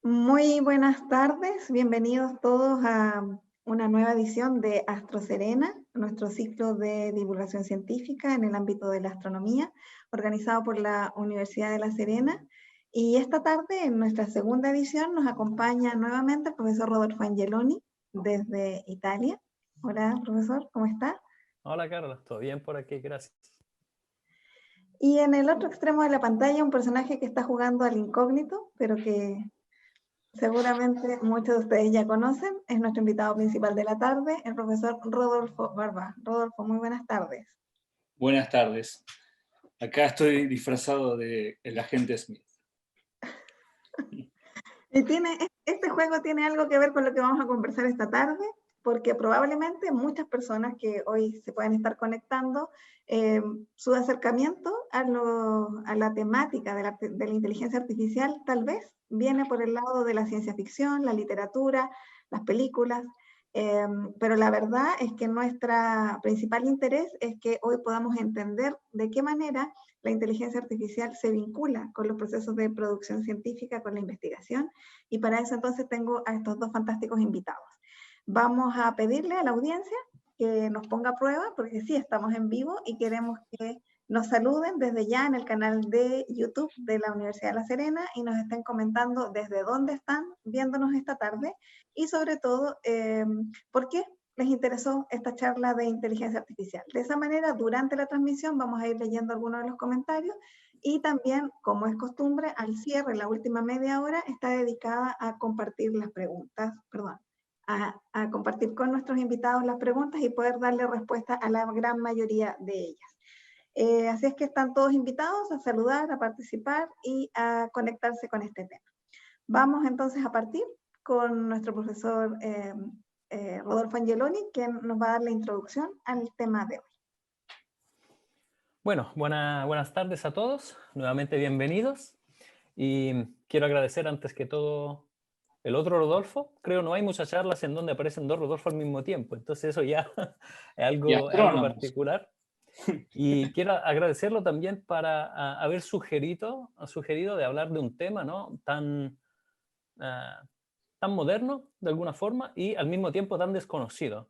Muy buenas tardes, bienvenidos todos a una nueva edición de Astro Serena, nuestro ciclo de divulgación científica en el ámbito de la astronomía, organizado por la Universidad de La Serena. Y esta tarde, en nuestra segunda edición, nos acompaña nuevamente el profesor Rodolfo Angeloni, desde Italia. Hola, profesor, ¿cómo está? Hola Carlos, ¿todo bien por aquí? Gracias. Y en el otro extremo de la pantalla, un personaje que está jugando al incógnito, pero que seguramente muchos de ustedes ya conocen, es nuestro invitado principal de la tarde, el profesor Rodolfo Barba. Rodolfo, muy buenas tardes. Buenas tardes. Acá estoy disfrazado de el agente Smith. Y este juego tiene algo que ver con lo que vamos a conversar esta tarde, porque probablemente muchas personas que hoy se pueden estar conectando, su acercamiento a la temática de la inteligencia artificial tal vez viene por el lado de la ciencia ficción, la literatura, las películas, pero la verdad es que nuestro principal interés es que hoy podamos entender de qué manera la inteligencia artificial se vincula con los procesos de producción científica, con la investigación, y para eso entonces tengo a estos dos fantásticos invitados. Vamos a pedirle a la audiencia que nos ponga a prueba, porque sí estamos en vivo y queremos que nos saluden desde ya en el canal de YouTube de la Universidad de La Serena y nos estén comentando desde dónde están viéndonos esta tarde y sobre todo por qué les interesó esta charla de inteligencia artificial. De esa manera, durante la transmisión vamos a ir leyendo algunos de los comentarios y también, como es costumbre, al cierre, la última media hora, está dedicada a compartir las preguntas, perdón, a compartir con nuestros invitados las preguntas y poder darle respuesta a la gran mayoría de ellas. Así es que están todos invitados a saludar, a participar y a conectarse con este tema. Vamos entonces a partir con nuestro profesor Rodolfo Angeloni, quien nos va a dar la introducción al tema de hoy. Bueno, buenas tardes a todos, nuevamente bienvenidos. Y quiero agradecer antes que todo el otro Rodolfo. Creo no hay muchas charlas en donde aparecen dos Rodolfo al mismo tiempo, entonces eso ya es algo particular. Y quiero agradecerlo también para haber sugerido de hablar de un tema, ¿no? tan moderno de alguna forma y al mismo tiempo tan desconocido.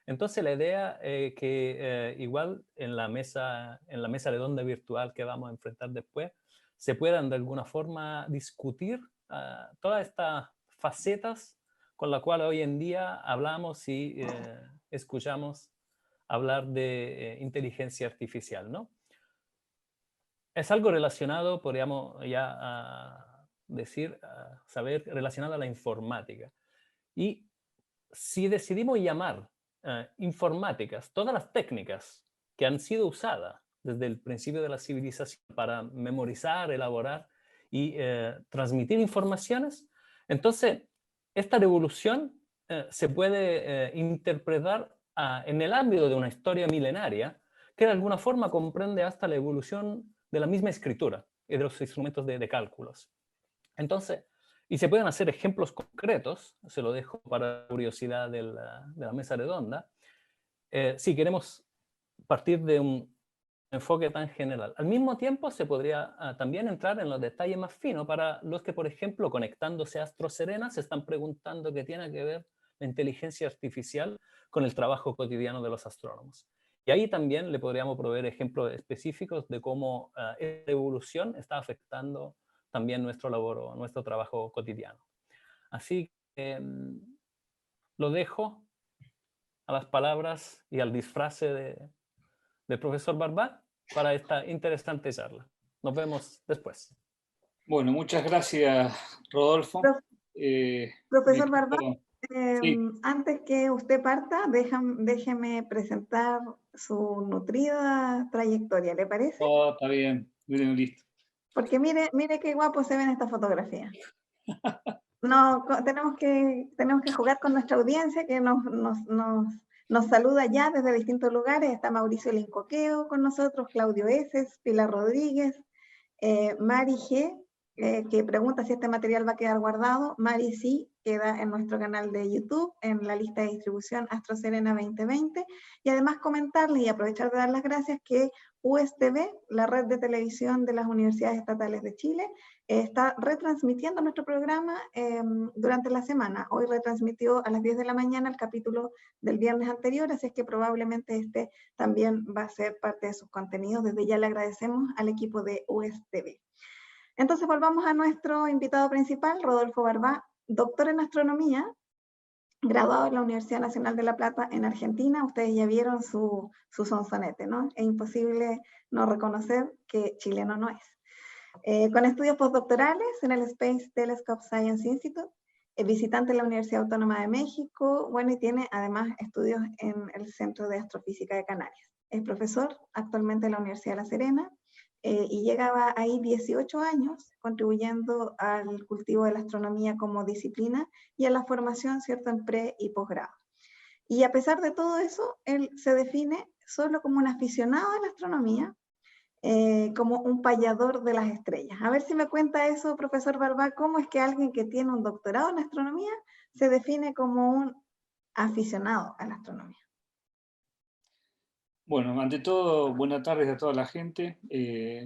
Entonces la idea que igual en la mesa redonda virtual que vamos a enfrentar después, se puedan de alguna forma discutir todas estas facetas con las cuales hoy en día hablamos y escuchamos hablar de inteligencia artificial, ¿no? Es algo relacionado, podríamos ya decir, saber, relacionado a la informática. Y si decidimos llamar informáticas todas las técnicas que han sido usadas desde el principio de la civilización para memorizar, elaborar y transmitir informaciones, entonces esta revolución se puede interpretar en el ámbito de una historia milenaria que de alguna forma comprende hasta la evolución de la misma escritura y de los instrumentos de cálculos. Entonces, y se pueden hacer ejemplos concretos, se lo dejo para curiosidad de la mesa redonda, si queremos partir de un enfoque tan general. Al mismo tiempo, se podría también entrar en los detalles más finos para los que, por ejemplo, conectándose a Astro Serena, se están preguntando qué tiene que ver la inteligencia artificial con el trabajo cotidiano de los astrónomos. Y ahí también le podríamos proveer ejemplos específicos de cómo esta evolución está afectando también nuestro labor, nuestro trabajo cotidiano. Así que lo dejo a las palabras y al disfrace del profesor Barba para esta interesante charla. Nos vemos después. Bueno, muchas gracias, Rodolfo. Profesor Barba, sí. Antes que usted parta, déjeme presentar su nutrida trayectoria, ¿le parece? Oh, está bien, listo. Porque mire qué guapo se ve en esta fotografía. No, tenemos que jugar con nuestra audiencia que nos saluda ya desde distintos lugares. Está Mauricio Lincoqueo con nosotros, Claudio Eses, Pilar Rodríguez, Mari G, que pregunta si este material va a quedar guardado. Mari, sí, queda en nuestro canal de YouTube, en la lista de distribución Astro Serena 2020. Y además comentarles y aprovechar de dar las gracias que USTV, la red de televisión de las Universidades Estatales de Chile, está retransmitiendo nuestro programa durante la semana. Hoy retransmitió a las 10 de la mañana el capítulo del viernes anterior, así es que probablemente este también va a ser parte de sus contenidos. Desde ya le agradecemos al equipo de USTV. Entonces volvamos a nuestro invitado principal, Rodolfo Barbá, doctor en astronomía, graduado en la Universidad Nacional de La Plata en Argentina. Ustedes ya vieron su sonsonete, ¿no? Es imposible no reconocer que chileno no es. Con estudios postdoctorales en el Space Telescope Science Institute, visitante en la Universidad Autónoma de México, bueno, y tiene además estudios en el Centro de Astrofísica de Canarias. Es profesor actualmente en la Universidad de La Serena, y llegaba ahí 18 años contribuyendo al cultivo de la astronomía como disciplina y a la formación, ¿cierto?, en pre y posgrado. Y a pesar de todo eso, él se define solo como un aficionado a la astronomía, como un payador de las estrellas. A ver si me cuenta eso, profesor Barbá, ¿cómo es que alguien que tiene un doctorado en astronomía se define como un aficionado a la astronomía? Bueno, ante todo, buenas tardes a toda la gente.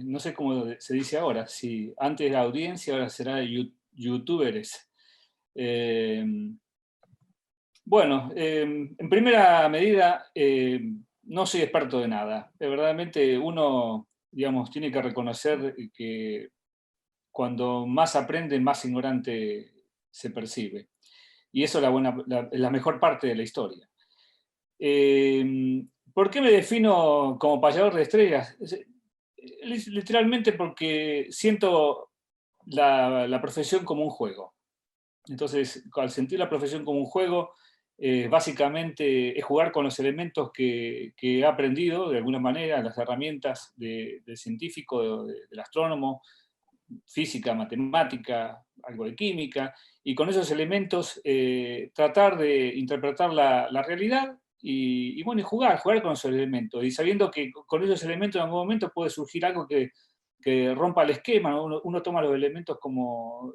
No sé cómo se dice ahora, si antes era audiencia, ahora será youtubers. Bueno, en primera medida, no soy experto de nada. Verdaderamente uno, digamos, tiene que reconocer que cuando más aprende, más ignorante se percibe. Y eso es la mejor parte de la historia. ¿Por qué me defino como payador de estrellas? Literalmente porque siento la profesión como un juego. Entonces, al sentir la profesión como un juego, básicamente es jugar con los elementos que he aprendido de alguna manera, las herramientas del científico, del astrónomo, física, matemática, algo de química, y con esos elementos tratar de interpretar la realidad y bueno, y jugar con esos elementos, y sabiendo que con esos elementos en algún momento puede surgir algo que rompa el esquema, ¿no? Uno toma los elementos como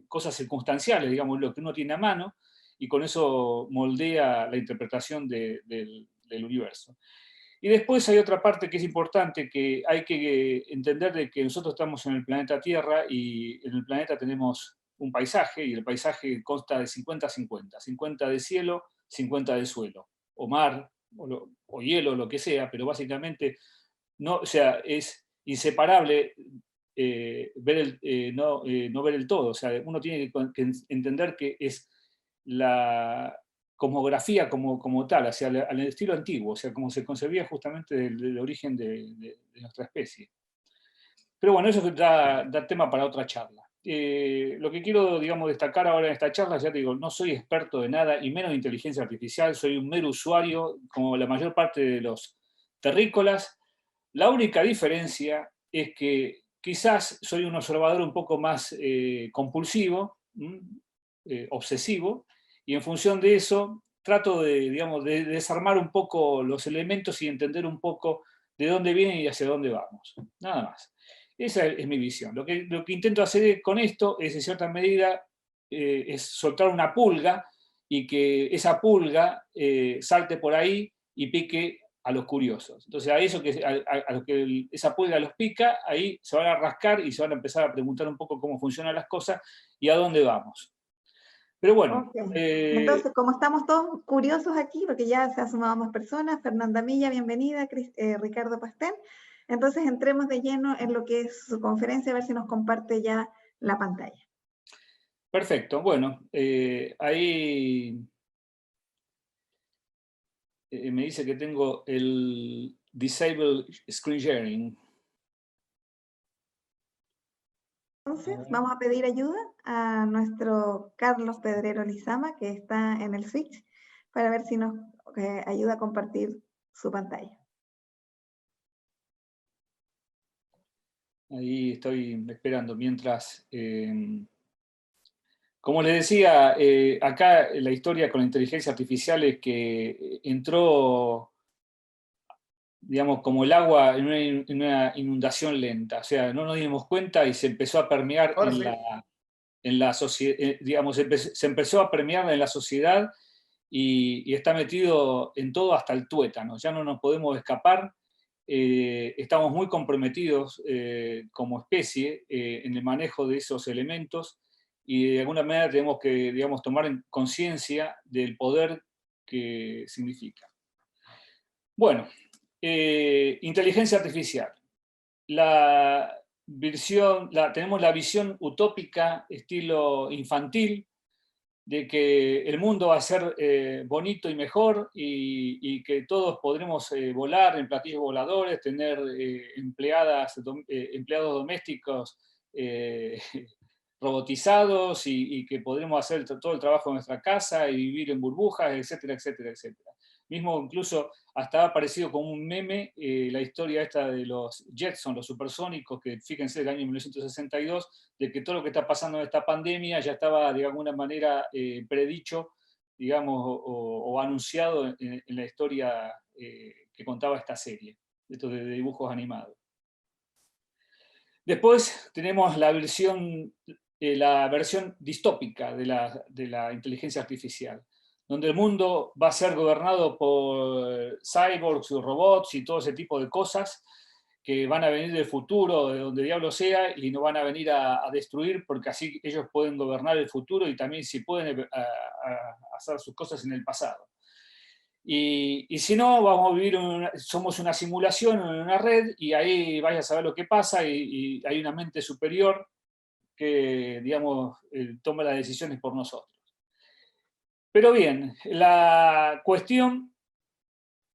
cosas circunstanciales, digamos, lo que uno tiene a mano, y con eso moldea la interpretación del universo. Y después hay otra parte que es importante, que hay que entender de que nosotros estamos en el planeta Tierra y en el planeta tenemos un paisaje, y el paisaje consta de 50-50, 50 de cielo, 50 de suelo, o mar, o hielo, lo que sea, pero básicamente no, o sea, es inseparable no ver el todo. O sea, uno tiene que entender que es la cosmografía como tal, o sea, al estilo antiguo, o sea, como se concebía justamente del origen de nuestra especie. Pero bueno, eso da tema para otra charla. Lo que quiero, digamos, destacar ahora en esta charla, ya te digo, no soy experto de nada, y menos de inteligencia artificial, soy un mero usuario, como la mayor parte de los terrícolas. La única diferencia es que quizás soy un observador un poco más compulsivo, obsesivo, y en función de eso trato digamos, de desarmar un poco los elementos y entender un poco de dónde vienen y hacia dónde vamos. Nada más. Esa es mi visión. Lo que intento hacer con esto es, en cierta medida, es soltar una pulga y que esa pulga salte por ahí y pique a los curiosos. Entonces, a los que esa pulga los pica, ahí se van a rascar y se van a empezar a preguntar un poco cómo funcionan las cosas y a dónde vamos. Pero bueno. Okay. Entonces, como estamos todos curiosos aquí, porque ya se han sumado más personas, Fernanda Milla, bienvenida, Ricardo Pastén. Entonces, entremos de lleno en lo que es su conferencia, a ver si nos comparte ya la pantalla. Perfecto, bueno, ahí me dice que tengo el Disable Screen Sharing. Entonces, vamos a pedir ayuda a nuestro Carlos Pedrero Lizama, que está en el switch, para ver si nos ayuda a compartir su pantalla. Ahí estoy esperando mientras... como les decía, acá la historia con la inteligencia artificial es que entró digamos, como el agua en una inundación lenta. O sea, no nos dimos cuenta y se empezó a permear en la sociedad, digamos, se empezó a permear en la sociedad y está metido en todo hasta el tuétano. Ya no nos podemos escapar. Estamos muy comprometidos como especie en el manejo de esos elementos y de alguna manera tenemos que, digamos, tomar conciencia del poder que significa. Bueno, inteligencia artificial. Tenemos la visión utópica, estilo infantil, de que el mundo va a ser bonito y mejor y que todos podremos volar en platillos voladores, tener empleados domésticos robotizados y que podremos hacer todo el trabajo en nuestra casa y vivir en burbujas, etcétera, etcétera, etcétera. Mismo incluso hasta ha aparecido como un meme la historia esta de los Jetson, los supersónicos, que fíjense del año 1962, de que todo lo que está pasando en esta pandemia ya estaba de alguna manera predicho, digamos, o anunciado en la historia que contaba esta serie, estos de dibujos animados. Después tenemos la versión distópica de la inteligencia artificial, donde el mundo va a ser gobernado por cyborgs, robots y todo ese tipo de cosas que van a venir del futuro, de donde diablo sea, y no van a venir a destruir, porque así ellos pueden gobernar el futuro y también si pueden hacer sus cosas en el pasado. Y si no, vamos a vivir, somos una simulación en una red, y ahí vaya a saber lo que pasa, y hay una mente superior que, digamos, toma las decisiones por nosotros. Pero bien, la cuestión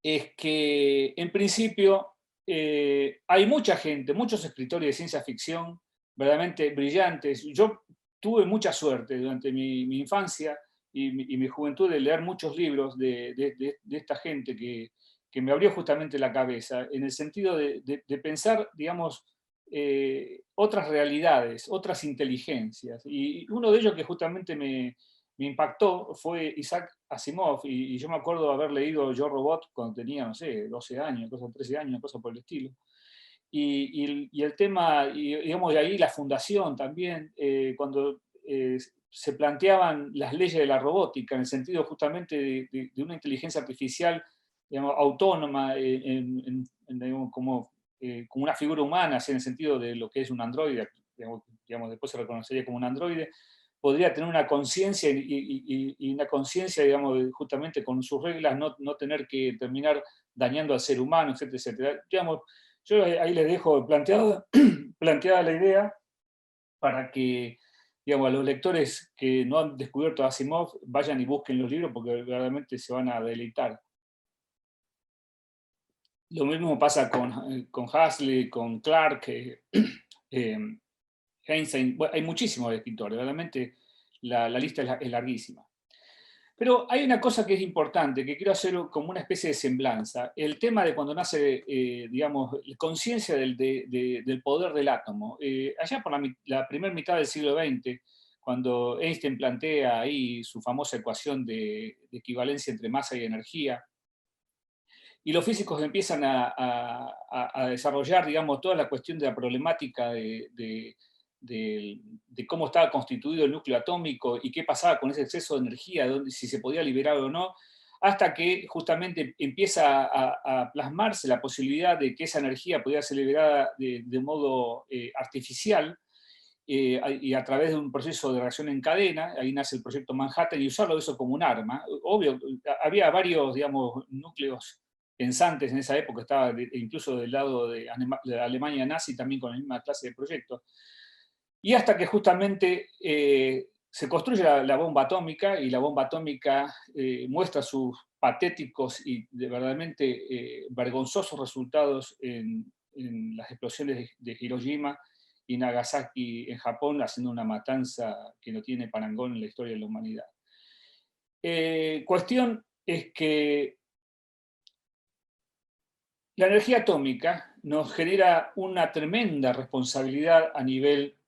es que, en principio, hay mucha gente, muchos escritores de ciencia ficción verdaderamente brillantes. Yo tuve mucha suerte durante mi infancia y mi juventud de leer muchos libros de esta gente que me abrió justamente la cabeza, en el sentido de pensar, digamos, otras realidades, otras inteligencias. Y uno de ellos que justamente me impactó fue Isaac Asimov, y yo me acuerdo de haber leído Yo Robot cuando tenía, no sé, 12 años, 13 años, cosa por el estilo. Y el tema, y digamos, de ahí la fundación también, cuando se planteaban las leyes de la robótica, en el sentido justamente de una inteligencia artificial, digamos, autónoma, digamos, como una figura humana, así en el sentido de lo que es un androide, digamos, después se reconocería como un androide, podría tener una conciencia y una conciencia, digamos, justamente con sus reglas, no tener que terminar dañando al ser humano, etcétera, etcétera. Digamos, yo ahí les dejo planteada la idea para que, digamos, a los lectores que no han descubierto a Asimov vayan y busquen los libros porque verdaderamente se van a deleitar. Lo mismo pasa con Huxley, con Clarke, Einstein. Bueno, hay muchísimos escritores, realmente la lista es larguísima. Pero hay una cosa que es importante, que quiero hacer como una especie de semblanza. El tema de cuando nace, digamos, conciencia del poder del átomo. Allá por la primera mitad del siglo XX, cuando Einstein plantea ahí su famosa ecuación de equivalencia entre masa y energía, y los físicos empiezan a desarrollar, digamos, toda la cuestión de la problemática de cómo estaba constituido el núcleo atómico y qué pasaba con ese exceso de energía, si se podía liberar o no, hasta que justamente empieza a plasmarse la posibilidad de que esa energía pudiera ser liberada de modo artificial, y a través de un proceso de reacción en cadena. Ahí nace el proyecto Manhattan, y usarlo eso como un arma. Obvio, había varios, digamos, núcleos pensantes en esa época, estaba incluso del lado de la Alemania nazi también con la misma clase de proyectos. Y hasta que justamente se construye la bomba atómica, y la bomba atómica muestra sus patéticos y verdaderamente vergonzosos resultados en las explosiones de Hiroshima y Nagasaki en Japón, haciendo una matanza que no tiene parangón en la historia de la humanidad. Cuestión es que la energía atómica nos genera una tremenda responsabilidad a nivel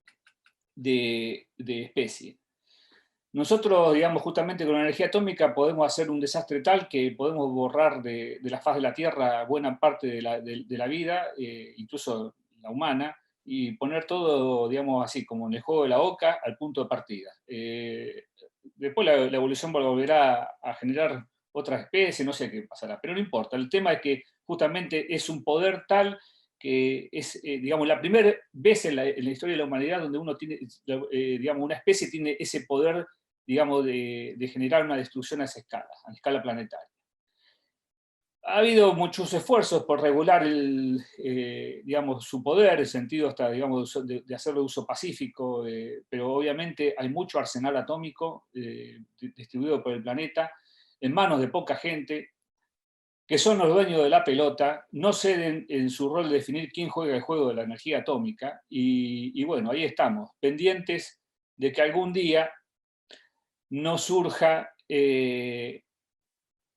de especie. nosotros, digamos, justamente con la energía atómica podemos hacer un desastre tal que podemos borrar de la faz de la Tierra buena parte de la vida, incluso la humana, y poner todo, digamos así, como en el juego de la oca, al punto de partida. Después la evolución volverá a generar otras especies, no sé qué pasará, pero no importa. El tema es que justamente es un poder tal que es, digamos, la primera vez en la historia de la humanidad donde uno tiene, digamos, una especie tiene ese poder, digamos, de generar una destrucción a esa escala, a escala planetaria. Ha habido muchos esfuerzos por regular digamos, su poder, el sentido hasta, digamos, de hacerlo de uso pacífico, pero obviamente hay mucho arsenal atómico distribuido por el planeta, en manos de poca gente, que son los dueños de la pelota, no ceden en su rol de definir quién juega el juego de la energía atómica, y bueno, ahí estamos, pendientes de que algún día no surja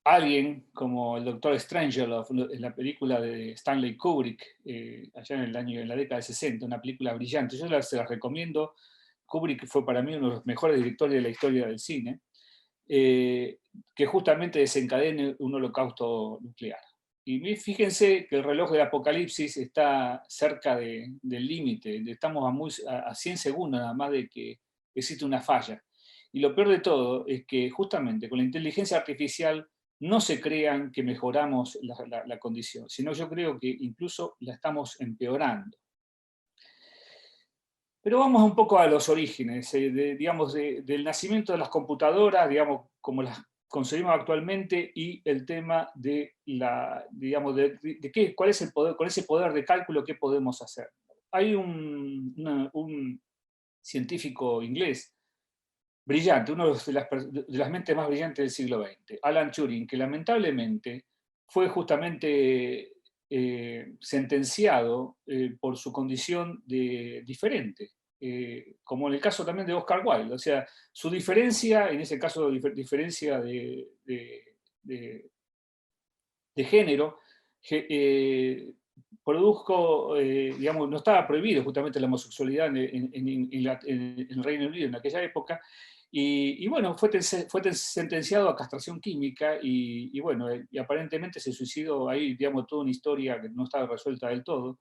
alguien como el Dr. Strangelove en la película de Stanley Kubrick, allá en la década de 60, una película brillante. Yo se las recomiendo. Kubrick fue para mí uno de los mejores directores de la historia del cine, que justamente desencadene un holocausto nuclear. Y fíjense que el reloj del apocalipsis está cerca del límite, estamos a 100 segundos nada más de que existe una falla. Y lo peor de todo es que justamente con la inteligencia artificial no se crean que mejoramos la condición, sino yo creo que incluso la estamos empeorando. Pero vamos un poco a los orígenes, digamos, del nacimiento de las computadoras, digamos, como las concebimos actualmente, y el tema de digamos, cuál es el poder, con ese poder de cálculo, qué podemos hacer. Hay un científico inglés brillante, uno de las mentes más brillantes del siglo XX, Alan Turing, que lamentablemente fue justamente sentenciado por su condición de diferente, como en el caso también de Oscar Wilde. O sea, su diferencia, en ese caso diferencia de género, produjo, digamos, no estaba prohibido justamente la homosexualidad en el Reino Unido en aquella época, y bueno, fue sentenciado a castración química, y bueno, y aparentemente se suicidó. Ahí, digamos, toda una historia que no estaba resuelta del todo.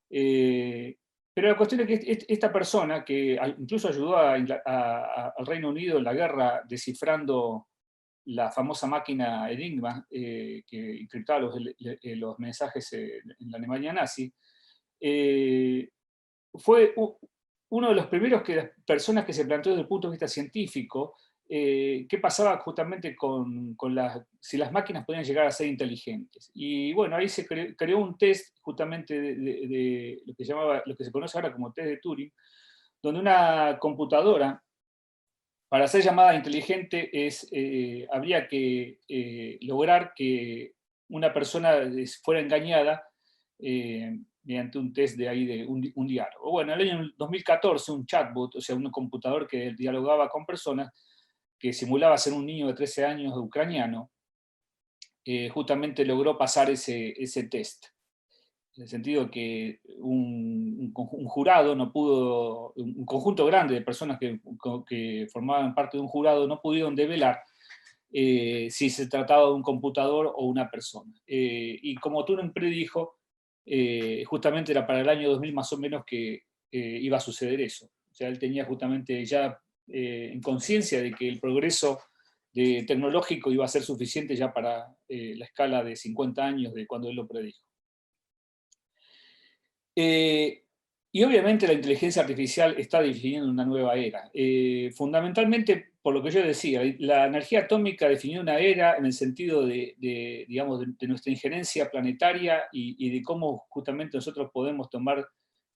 Pero la cuestión es que esta persona, que incluso ayudó al Reino Unido en la guerra descifrando la famosa máquina Enigma, que encriptaba los mensajes en la Alemania nazi, fue uno de los primeros personas que se planteó desde el punto de vista científico qué pasaba justamente si las máquinas podían llegar a ser inteligentes. Y bueno, ahí se creó un test justamente de lo que se conoce ahora como test de Turing, donde una computadora, para ser llamada inteligente, habría que lograr que una persona fuera engañada mediante un test de un diálogo. Bueno, en el año 2014, un chatbot, o sea, un computador que dialogaba con personas, que simulaba ser un niño de 13 años ucraniano, justamente logró pasar ese test. En el sentido que un jurado no pudo, un conjunto grande de personas que formaban parte de un jurado no pudieron develar si se trataba de un computador o una persona. Y como Turing predijo, justamente era para el año 2000 más o menos que iba a suceder eso. O sea, él tenía justamente ya en conciencia de que el progreso tecnológico iba a ser suficiente ya para la escala de 50 años de cuando él lo predijo. Y obviamente la inteligencia artificial está definiendo una nueva era. Fundamentalmente, por lo que yo decía, la energía atómica definió una era en el sentido digamos, de nuestra injerencia planetaria y de cómo justamente nosotros podemos tomar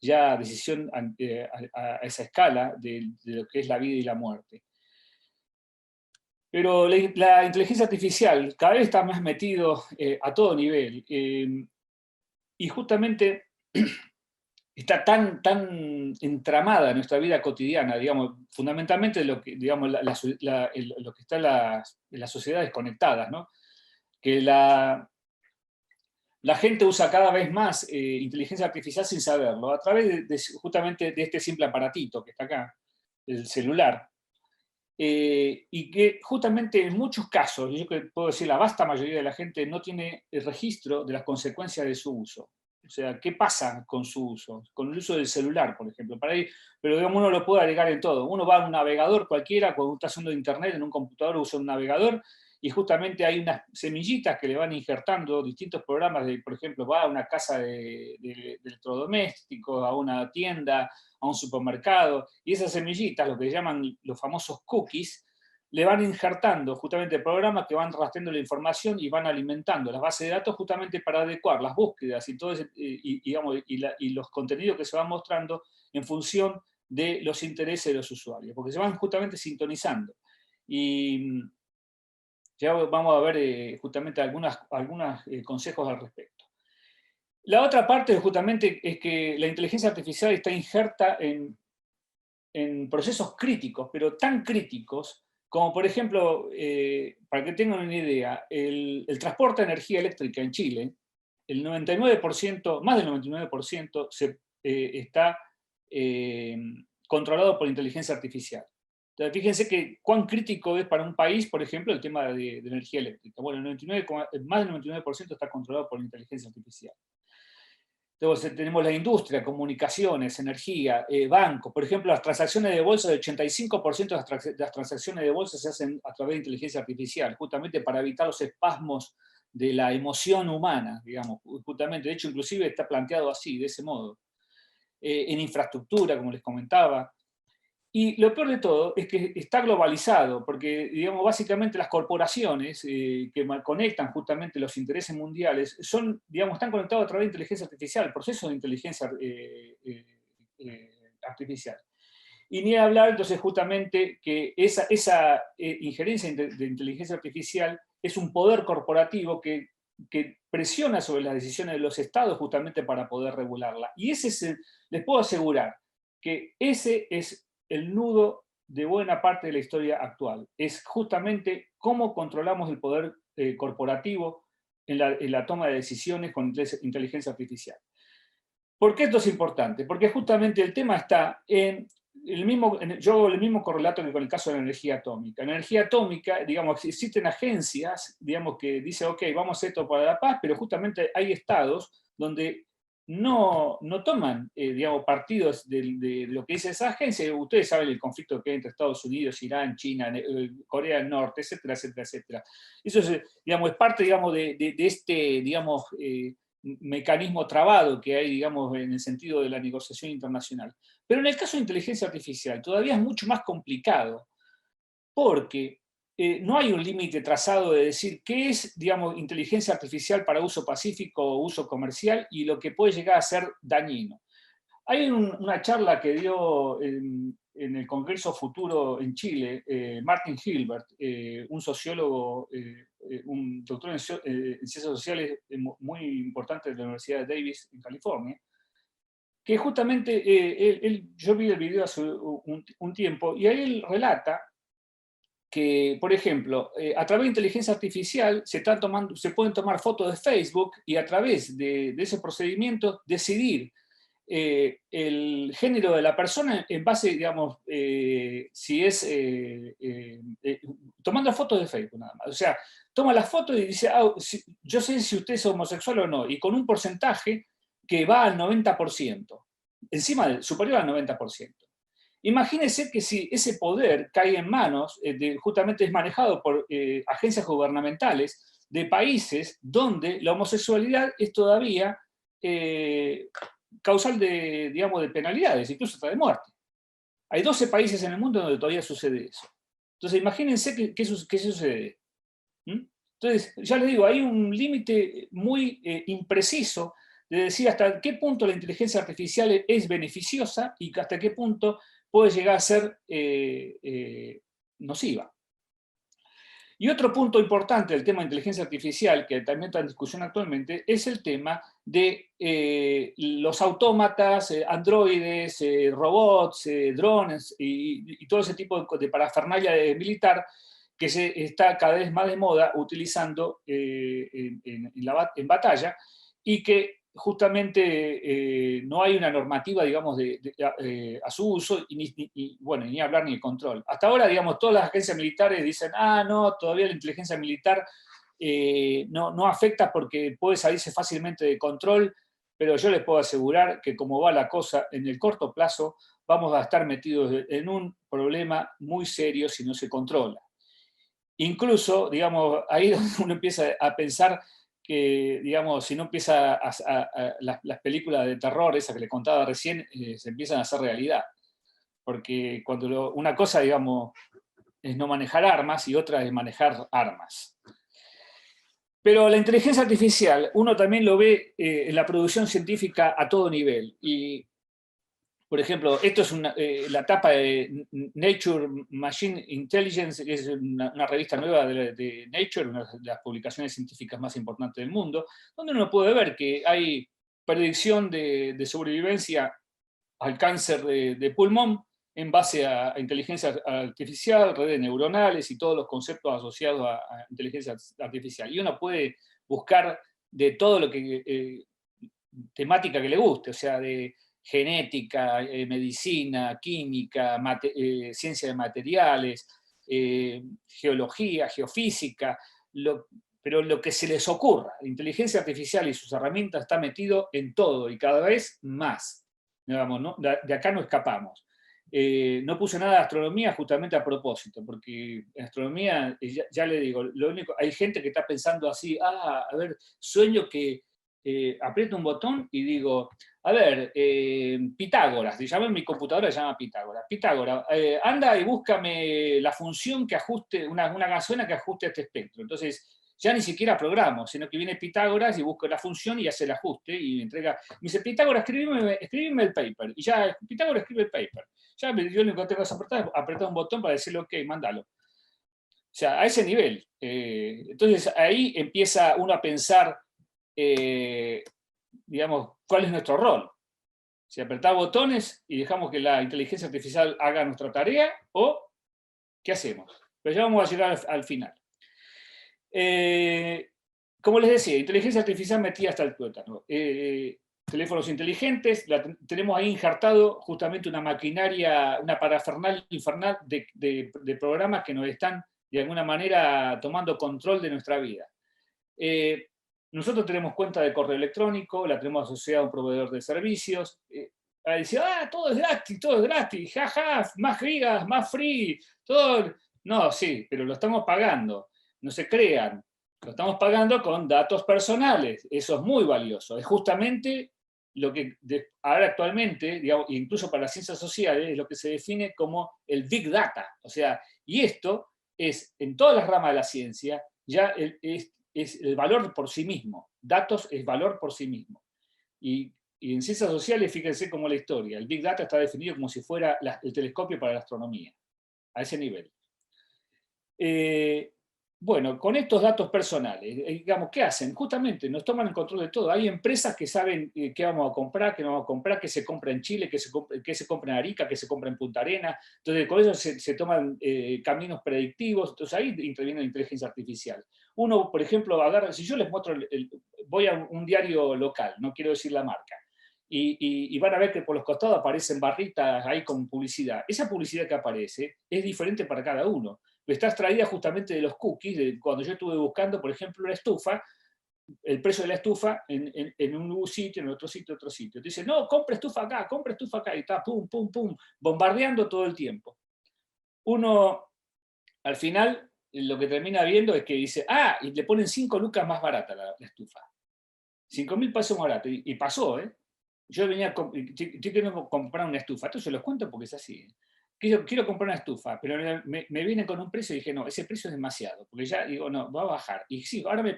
ya decisión a esa escala de lo que es la vida y la muerte. Pero la inteligencia artificial cada vez está más metido a todo nivel. Y justamente está tan entramada en nuestra vida cotidiana, digamos, fundamentalmente lo que, digamos, lo que está en las sociedades conectadas, ¿no? Que la gente usa cada vez más inteligencia artificial sin saberlo, a través justamente de este simple aparatito que está acá, el celular. y que justamente en muchos casos, yo puedo decir la vasta mayoría de la gente no tiene el registro de las consecuencias de su uso. O sea, ¿qué pasa con su uso? Con el uso del celular, por ejemplo. Pero digamos, uno lo puede agregar en todo. Uno va a un navegador cualquiera, cuando está haciendo internet en un computador usa un navegador, y justamente hay unas semillitas que le van injertando distintos programas, por ejemplo, va a una casa de electrodomésticos, a una tienda, a un supermercado, y esas semillitas, lo que llaman los famosos cookies, le van injertando justamente programas que van rastreando la información y van alimentando las bases de datos justamente para adecuar las búsquedas y, todo ese, digamos, y los contenidos que se van mostrando en función de los intereses de los usuarios, porque se van justamente sintonizando. Y ya vamos a ver justamente algunos consejos al respecto. La otra parte justamente es que la inteligencia artificial está injerta en procesos críticos, pero tan críticos como, por ejemplo, para que tengan una idea, el transporte de energía eléctrica en Chile, el 99%, más del 99% está controlado por inteligencia artificial. Entonces, fíjense que cuán crítico es para un país, por ejemplo, el tema de energía eléctrica. Bueno, más del 99% está controlado por inteligencia artificial. Entonces, tenemos la industria, comunicaciones, energía, bancos. Por ejemplo, las transacciones de bolsa, el 85% de las transacciones de bolsa se hacen a través de inteligencia artificial, justamente para evitar los espasmos de la emoción humana, digamos, justamente. De hecho, inclusive está planteado así, de ese modo. En infraestructura, como les comentaba. Y lo peor de todo es que está globalizado, porque, digamos, básicamente las corporaciones que conectan justamente los intereses mundiales están conectados a través de inteligencia artificial, procesos de inteligencia artificial. Y ni hablar, entonces, justamente que esa injerencia de inteligencia artificial es un poder corporativo que presiona sobre las decisiones de los estados justamente para poder regularla. Y les puedo asegurar que ese es el nudo de buena parte de la historia actual. Es justamente cómo controlamos el poder corporativo en la toma de decisiones con inteligencia artificial. ¿Por qué esto es importante? Porque justamente el tema está yo hago el mismo correlato que con el caso de la energía atómica. En la energía atómica, digamos, existen agencias, digamos, que dicen, ok, vamos a hacer esto para la paz, pero justamente hay estados donde no toman, digamos, partidos de lo que dice esa agencia. Ustedes saben el conflicto que hay entre Estados Unidos, Irán, China, Corea del Norte, etcétera, etcétera, etcétera. Eso es, digamos, es parte, digamos, de este, digamos, mecanismo trabado que hay, digamos, en el sentido de la negociación internacional. Pero en el caso de inteligencia artificial todavía es mucho más complicado, porque no hay un límite trazado de decir qué es, digamos, inteligencia artificial para uso pacífico o uso comercial y lo que puede llegar a ser dañino. Hay una charla que dio en el Congreso Futuro en Chile, Martin Hilbert, un sociólogo, un doctor en ciencias sociales muy importante de la Universidad de Davis en California, que justamente yo vi el video hace un tiempo y ahí él relata que, por ejemplo, a través de inteligencia artificial se pueden tomar fotos de Facebook y a través de ese procedimiento decidir el género de la persona en base, digamos, si es tomando fotos de Facebook nada más. O sea, toma la foto y dice, yo sé si usted es homosexual o no, y con un porcentaje que va al 90%, superior al 90%. Imagínense que si ese poder cae en manos, justamente es manejado por agencias gubernamentales de países donde la homosexualidad es todavía causal de, digamos, de penalidades, incluso hasta de muerte. Hay 12 países en el mundo donde todavía sucede eso. Entonces, imagínense qué sucede. Entonces, ya les digo, hay un límite muy impreciso de decir hasta qué punto la inteligencia artificial es beneficiosa y hasta qué punto puede llegar a ser nociva. Y otro punto importante del tema de inteligencia artificial, que también está en discusión actualmente, es el tema de los autómatas, androides, robots, drones y todo ese tipo de parafernalia militar que está cada vez más de moda utilizando en batalla y que justamente no hay una normativa, digamos, a su uso, bueno, ni hablar ni de control. Hasta ahora, digamos, todas las agencias militares dicen, no, todavía la inteligencia militar no afecta porque puede salirse fácilmente de control, pero yo les puedo asegurar que como va la cosa, en el corto plazo vamos a estar metidos en un problema muy serio si no se controla. Incluso, digamos, ahí es donde uno empieza a pensar que, digamos, si no empieza las películas de terror, esas que le contaba recién, se empiezan a hacer realidad. Porque cuando una cosa, digamos, es no manejar armas y otra es manejar armas. Pero la inteligencia artificial, uno también lo ve en la producción científica a todo nivel. Y, por ejemplo, esto es la tapa de Nature Machine Intelligence, que es una revista nueva de Nature, una de las publicaciones científicas más importantes del mundo, donde uno puede ver que hay predicción de sobrevivencia al cáncer de pulmón en base a inteligencia artificial, redes neuronales y todos los conceptos asociados a inteligencia artificial. Y uno puede buscar de todo lo que temática que le guste, o sea, de genética, medicina, química, ciencia de materiales, geología, geofísica, pero lo que se les ocurra. La inteligencia artificial y sus herramientas está metido en todo y cada vez más. Digamos, ¿no? De acá no escapamos. No puse nada de astronomía justamente a propósito, porque en astronomía, ya le digo, lo único, hay gente que está pensando así, a ver, sueño que aprieto un botón y digo, a ver, Pitágoras, se llama en mi computadora, se llama Pitágoras. Pitágoras, anda y búscame la función que ajuste, una gasolina que ajuste a este espectro. Entonces, ya ni siquiera programo, sino que viene Pitágoras y busca la función y hace el ajuste y me entrega. Me dice, Pitágoras, escribime el paper. Y ya, Pitágoras escribe el paper. Ya yo lo que tengo que apretar un botón para decirle, ok, mándalo. O sea, a ese nivel. Entonces, ahí empieza uno a pensar, digamos, cuál es nuestro rol. Si apretar botones y dejamos que la inteligencia artificial haga nuestra tarea, o ¿qué hacemos? Pero ya vamos a llegar al final. Como les decía, inteligencia artificial metida hasta el tuétano. Teléfonos inteligentes, tenemos ahí injertado justamente una maquinaria, una parafernalia infernal de programas que nos están de alguna manera tomando control de nuestra vida. Nosotros tenemos cuenta de correo electrónico, la tenemos asociada a un proveedor de servicios. Dice, todo es gratis, jaja, más gigas, más free, todo. No, sí, pero lo estamos pagando. No se crean, lo estamos pagando con datos personales, eso es muy valioso, es justamente lo que ahora actualmente, digamos, incluso para las ciencias sociales, es lo que se define como el Big Data, o sea, y esto es, en todas las ramas de la ciencia, ya es el valor por sí mismo, datos es valor por sí mismo. Y en ciencias sociales, fíjense cómo la historia, el Big Data está definido como si fuera el telescopio para la astronomía, a ese nivel. Bueno, con estos datos personales, digamos, ¿qué hacen? Justamente nos toman el control de todo. Hay empresas que saben qué vamos a comprar, qué no vamos a comprar, qué se compra en Chile, qué se compra en Arica, qué se compra en Punta Arenas. Entonces, con eso se toman caminos predictivos. Entonces, ahí interviene la inteligencia artificial. Uno, por ejemplo, agarra, si yo les muestro, voy a un diario local, no quiero decir la marca, y van a ver que por los costados aparecen barritas ahí con publicidad. Esa publicidad que aparece es diferente para cada uno. Está extraída justamente de los cookies, cuando yo estuve buscando, por ejemplo, una estufa, el precio de la estufa en un sitio, en otro sitio, otro sitio. Dice, no, compra estufa acá, y está pum, pum, pum, bombardeando todo el tiempo. Uno, al final, lo que termina viendo es que dice, y le ponen 5 lucas más barata la estufa. 5.000 pesos más barato. Y pasó, ¿eh? Yo quiero comprar una estufa. Esto se los cuento porque es así. Quiero comprar una estufa, pero me vienen con un precio y dije, no, ese precio es demasiado, porque ya digo, no, va a bajar. Y sí, ahora me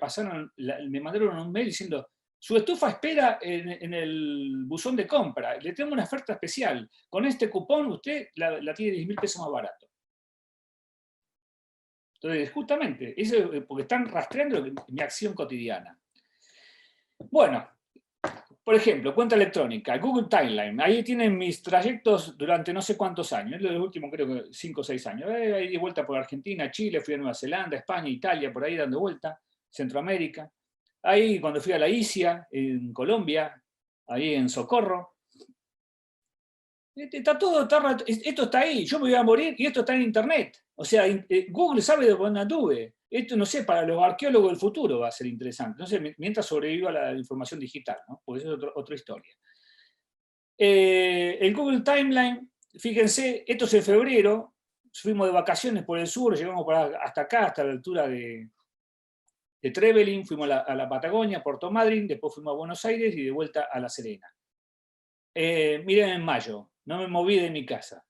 mandaron un mail diciendo, su estufa espera en el buzón de compra, le tengo una oferta especial, con este cupón usted la tiene 10.000 pesos más barato. Entonces, justamente, eso porque están rastreando mi acción cotidiana. Bueno, por ejemplo, cuenta electrónica, Google Timeline, ahí tienen mis trayectos durante no sé cuántos años, los últimos creo que 5 o 6 años, ahí di vuelta por Argentina, Chile, fui a Nueva Zelanda, España, Italia, por ahí dando vuelta, Centroamérica, ahí cuando fui a la ICIA, en Colombia, ahí en Socorro. Está todo, esto está ahí, yo me voy a morir y esto está en internet. O sea, Google sabe de dónde anduve. Esto, no sé, para los arqueólogos del futuro va a ser interesante. No sé, mientras sobreviva la información digital, ¿no? Porque eso es otra historia. El Google Timeline, fíjense, esto es en febrero, fuimos de vacaciones por el sur, llegamos hasta acá, hasta la altura de Trevelin, fuimos a la Patagonia, Puerto Madryn, después fuimos a Buenos Aires y de vuelta a La Serena. Miren en mayo, no me moví de mi casa.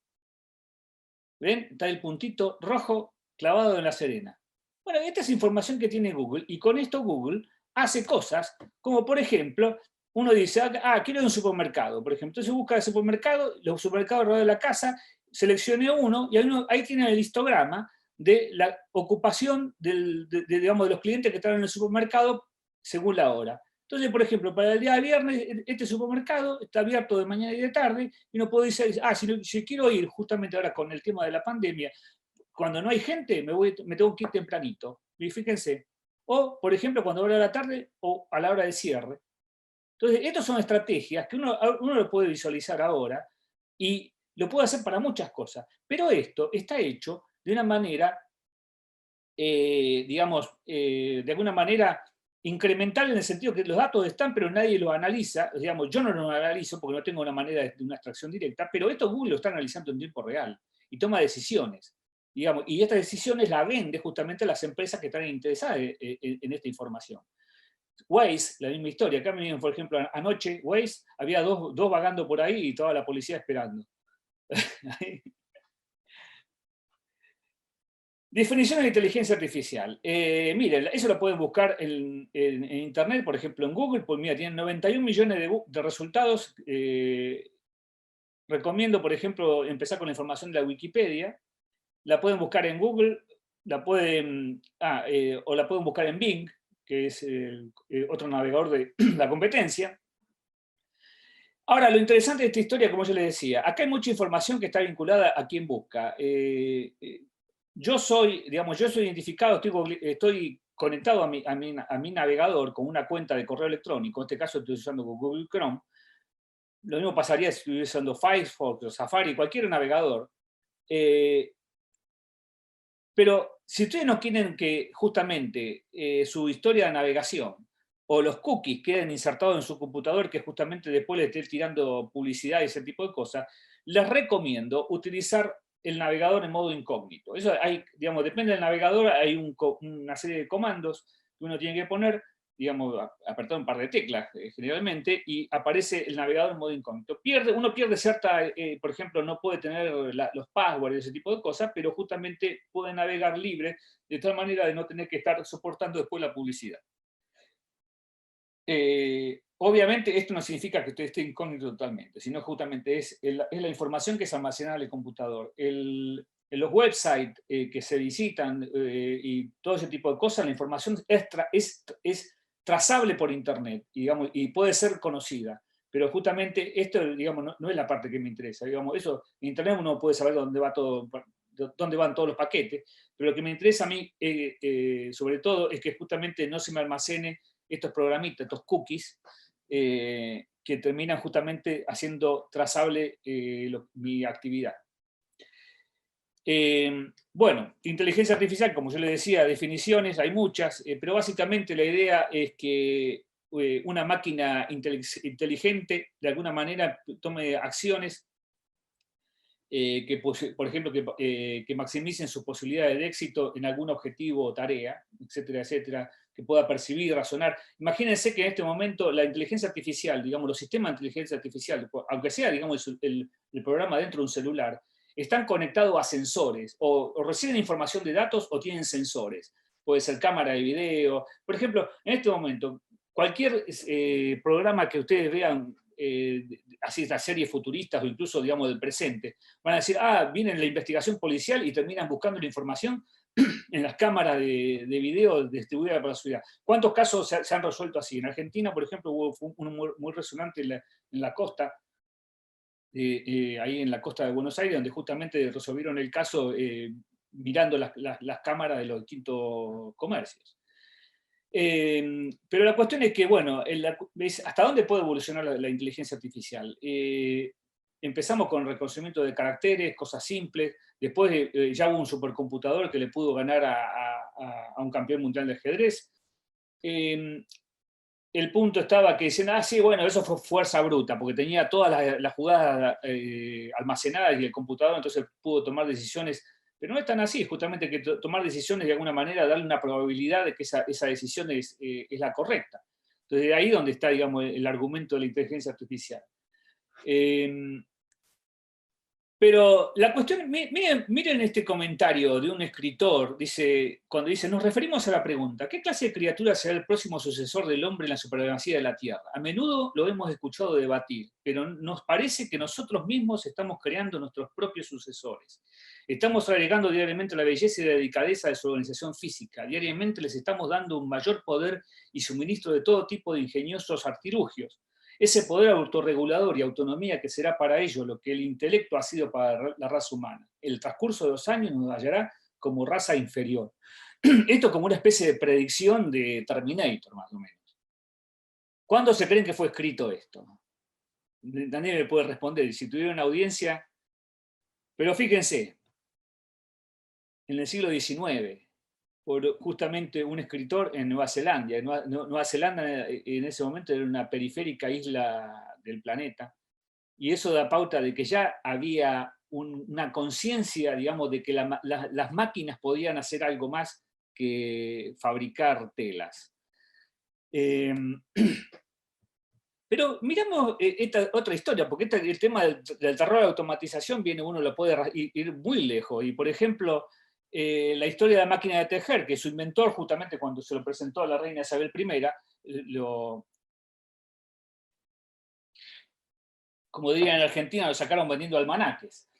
¿Ven? Está el puntito rojo clavado en La Serena. Bueno, esta es información que tiene Google, y con esto Google hace cosas, como por ejemplo, uno dice, quiero ir a un supermercado, por ejemplo. Entonces busca el supermercado, los supermercados alrededor de la casa, seleccione uno, y ahí tiene el histograma de la ocupación digamos, de los clientes que están en el supermercado según la hora. Entonces, por ejemplo, para el día de viernes, este supermercado está abierto de mañana y de tarde, y uno puede decir, si quiero ir justamente ahora con el tema de la pandemia, cuando no hay gente, me tengo que ir tempranito. Y fíjense. O, por ejemplo, cuando va a la tarde o a la hora de cierre. Entonces, estas son estrategias que uno lo puede visualizar ahora y lo puede hacer para muchas cosas. Pero esto está hecho de una manera, digamos, de alguna manera incremental, en el sentido que los datos están, pero nadie los analiza. Digamos, yo no los analizo porque no tengo una manera de una extracción directa, pero esto Google lo está analizando en tiempo real y toma decisiones. Digamos, y estas decisiones las vende justamente a las empresas que están interesadas en esta información. Waze, la misma historia. Acá me vienen, por ejemplo, anoche, Waze, había dos vagando por ahí y toda la policía esperando. Definición de inteligencia artificial. Miren, eso lo pueden buscar en internet, por ejemplo, en Google. Pues mira, tienen 91 millones de resultados. Recomiendo, por ejemplo, empezar con la información de la Wikipedia. La pueden buscar en Google, o la pueden buscar en Bing, que es otro navegador de la competencia. Ahora, lo interesante de esta historia, como yo les decía, acá hay mucha información que está vinculada a quien busca. Yo soy identificado, estoy conectado a mi navegador con una cuenta de correo electrónico. En este caso estoy usando Google Chrome. Lo mismo pasaría si estuviera usando Firefox o Safari, cualquier navegador. Pero si ustedes no quieren que justamente su historia de navegación o los cookies queden insertados en su computador, que justamente después le esté tirando publicidad y ese tipo de cosas, les recomiendo utilizar el navegador en modo incógnito. Eso digamos, depende del navegador, hay una serie de comandos que uno tiene que poner, digamos, apretar un par de teclas generalmente, y aparece el navegador en modo incógnito. Uno pierde cierta, por ejemplo, no puede tener los passwords y ese tipo de cosas, pero justamente puede navegar libre, de tal manera de no tener que estar soportando después la publicidad. Obviamente esto no significa que usted esté incógnito totalmente, sino justamente es la información que es almacenada en el computador. En los websites que se visitan y todo ese tipo de cosas, la información es trazable por internet, digamos, y puede ser conocida. Pero justamente esto, digamos, no es la parte que me interesa. Digamos, eso, en internet uno puede saber dónde va todo, dónde van todos los paquetes, pero lo que me interesa a mí, sobre todo, es que justamente no se me almacene estos programitas, estos cookies, que terminan justamente haciendo trazable mi actividad. Bueno, inteligencia artificial, como yo les decía, definiciones, hay muchas, pero básicamente la idea es que una máquina inteligente de alguna manera tome acciones que, por ejemplo, que maximicen sus posibilidades de éxito en algún objetivo o tarea, etcétera, etcétera, que pueda percibir, razonar. Imagínense que en este momento la inteligencia artificial, digamos, los sistemas de inteligencia artificial, aunque sea, digamos, el programa dentro de un celular, están conectados a sensores, o reciben información de datos o tienen sensores. Puede ser cámara de video. Por ejemplo, en este momento, cualquier programa que ustedes vean, así estas series futuristas o incluso, digamos, del presente, van a decir, viene la investigación policial y terminan buscando la información en las cámaras de video distribuidas por la ciudad. ¿Cuántos casos se han resuelto así? En Argentina, por ejemplo, hubo uno muy resonante en la costa, ahí en la costa de Buenos Aires, donde justamente resolvieron el caso mirando las cámaras de los distintos comercios. Pero la cuestión es que, bueno, ¿hasta dónde puede evolucionar la inteligencia artificial? Empezamos con reconocimiento de caracteres, cosas simples, después ya hubo un supercomputador que le pudo ganar a un campeón mundial de ajedrez. El punto estaba que decían, sí, bueno, eso fue fuerza bruta, porque tenía todas las jugadas almacenadas y el computador entonces pudo tomar decisiones, pero no es tan así, justamente que tomar decisiones de alguna manera, darle una probabilidad de que esa decisión es la correcta. Entonces, de ahí donde está, digamos, el argumento de la inteligencia artificial. Pero la cuestión, miren este comentario de un escritor, cuando dice, nos referimos a la pregunta, ¿qué clase de criatura será el próximo sucesor del hombre en la supremacía de la Tierra? A menudo lo hemos escuchado debatir, pero nos parece que nosotros mismos estamos creando nuestros propios sucesores. Estamos agregando diariamente la belleza y la delicadeza de su organización física. Diariamente les estamos dando un mayor poder y suministro de todo tipo de ingeniosos artilugios. Ese poder autorregulador y autonomía que será para ellos lo que el intelecto ha sido para la raza humana. El transcurso de los años nos hallará como raza inferior. Esto como una especie de predicción de Terminator, más o menos. ¿Cuándo se creen que fue escrito esto? Daniel me puede responder, si tuviera una audiencia. Pero fíjense, en el siglo XIX, por justamente un escritor en Nueva Zelanda. Nueva Zelanda en ese momento era una periférica isla del planeta, y eso da pauta de que ya había una conciencia, digamos, de que las máquinas podían hacer algo más que fabricar telas. Pero miramos esta otra historia, porque el tema del terror de la automatización uno lo puede ir muy lejos, y por ejemplo, la historia de la máquina de tejer, que su inventor, justamente cuando se lo presentó a la reina Isabel I, como dirían en Argentina, lo sacaron vendiendo almanaques.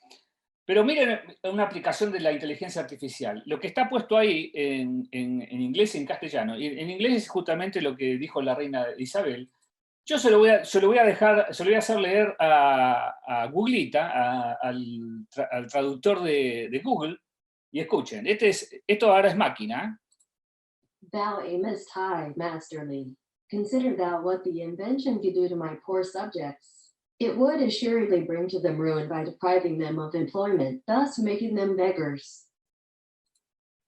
Pero miren una aplicación de la inteligencia artificial. Lo que está puesto ahí en inglés y en castellano. Y en inglés es justamente lo que dijo la reina Isabel. Yo se lo voy a hacer leer a Googlita, al traductor de Google. Y escuchen, esto ahora es máquina. Thou aimest high, masterly. Consider thou what the invention could do to my poor subjects. It would assuredly bring to them ruin by depriving them of employment, thus making them beggars.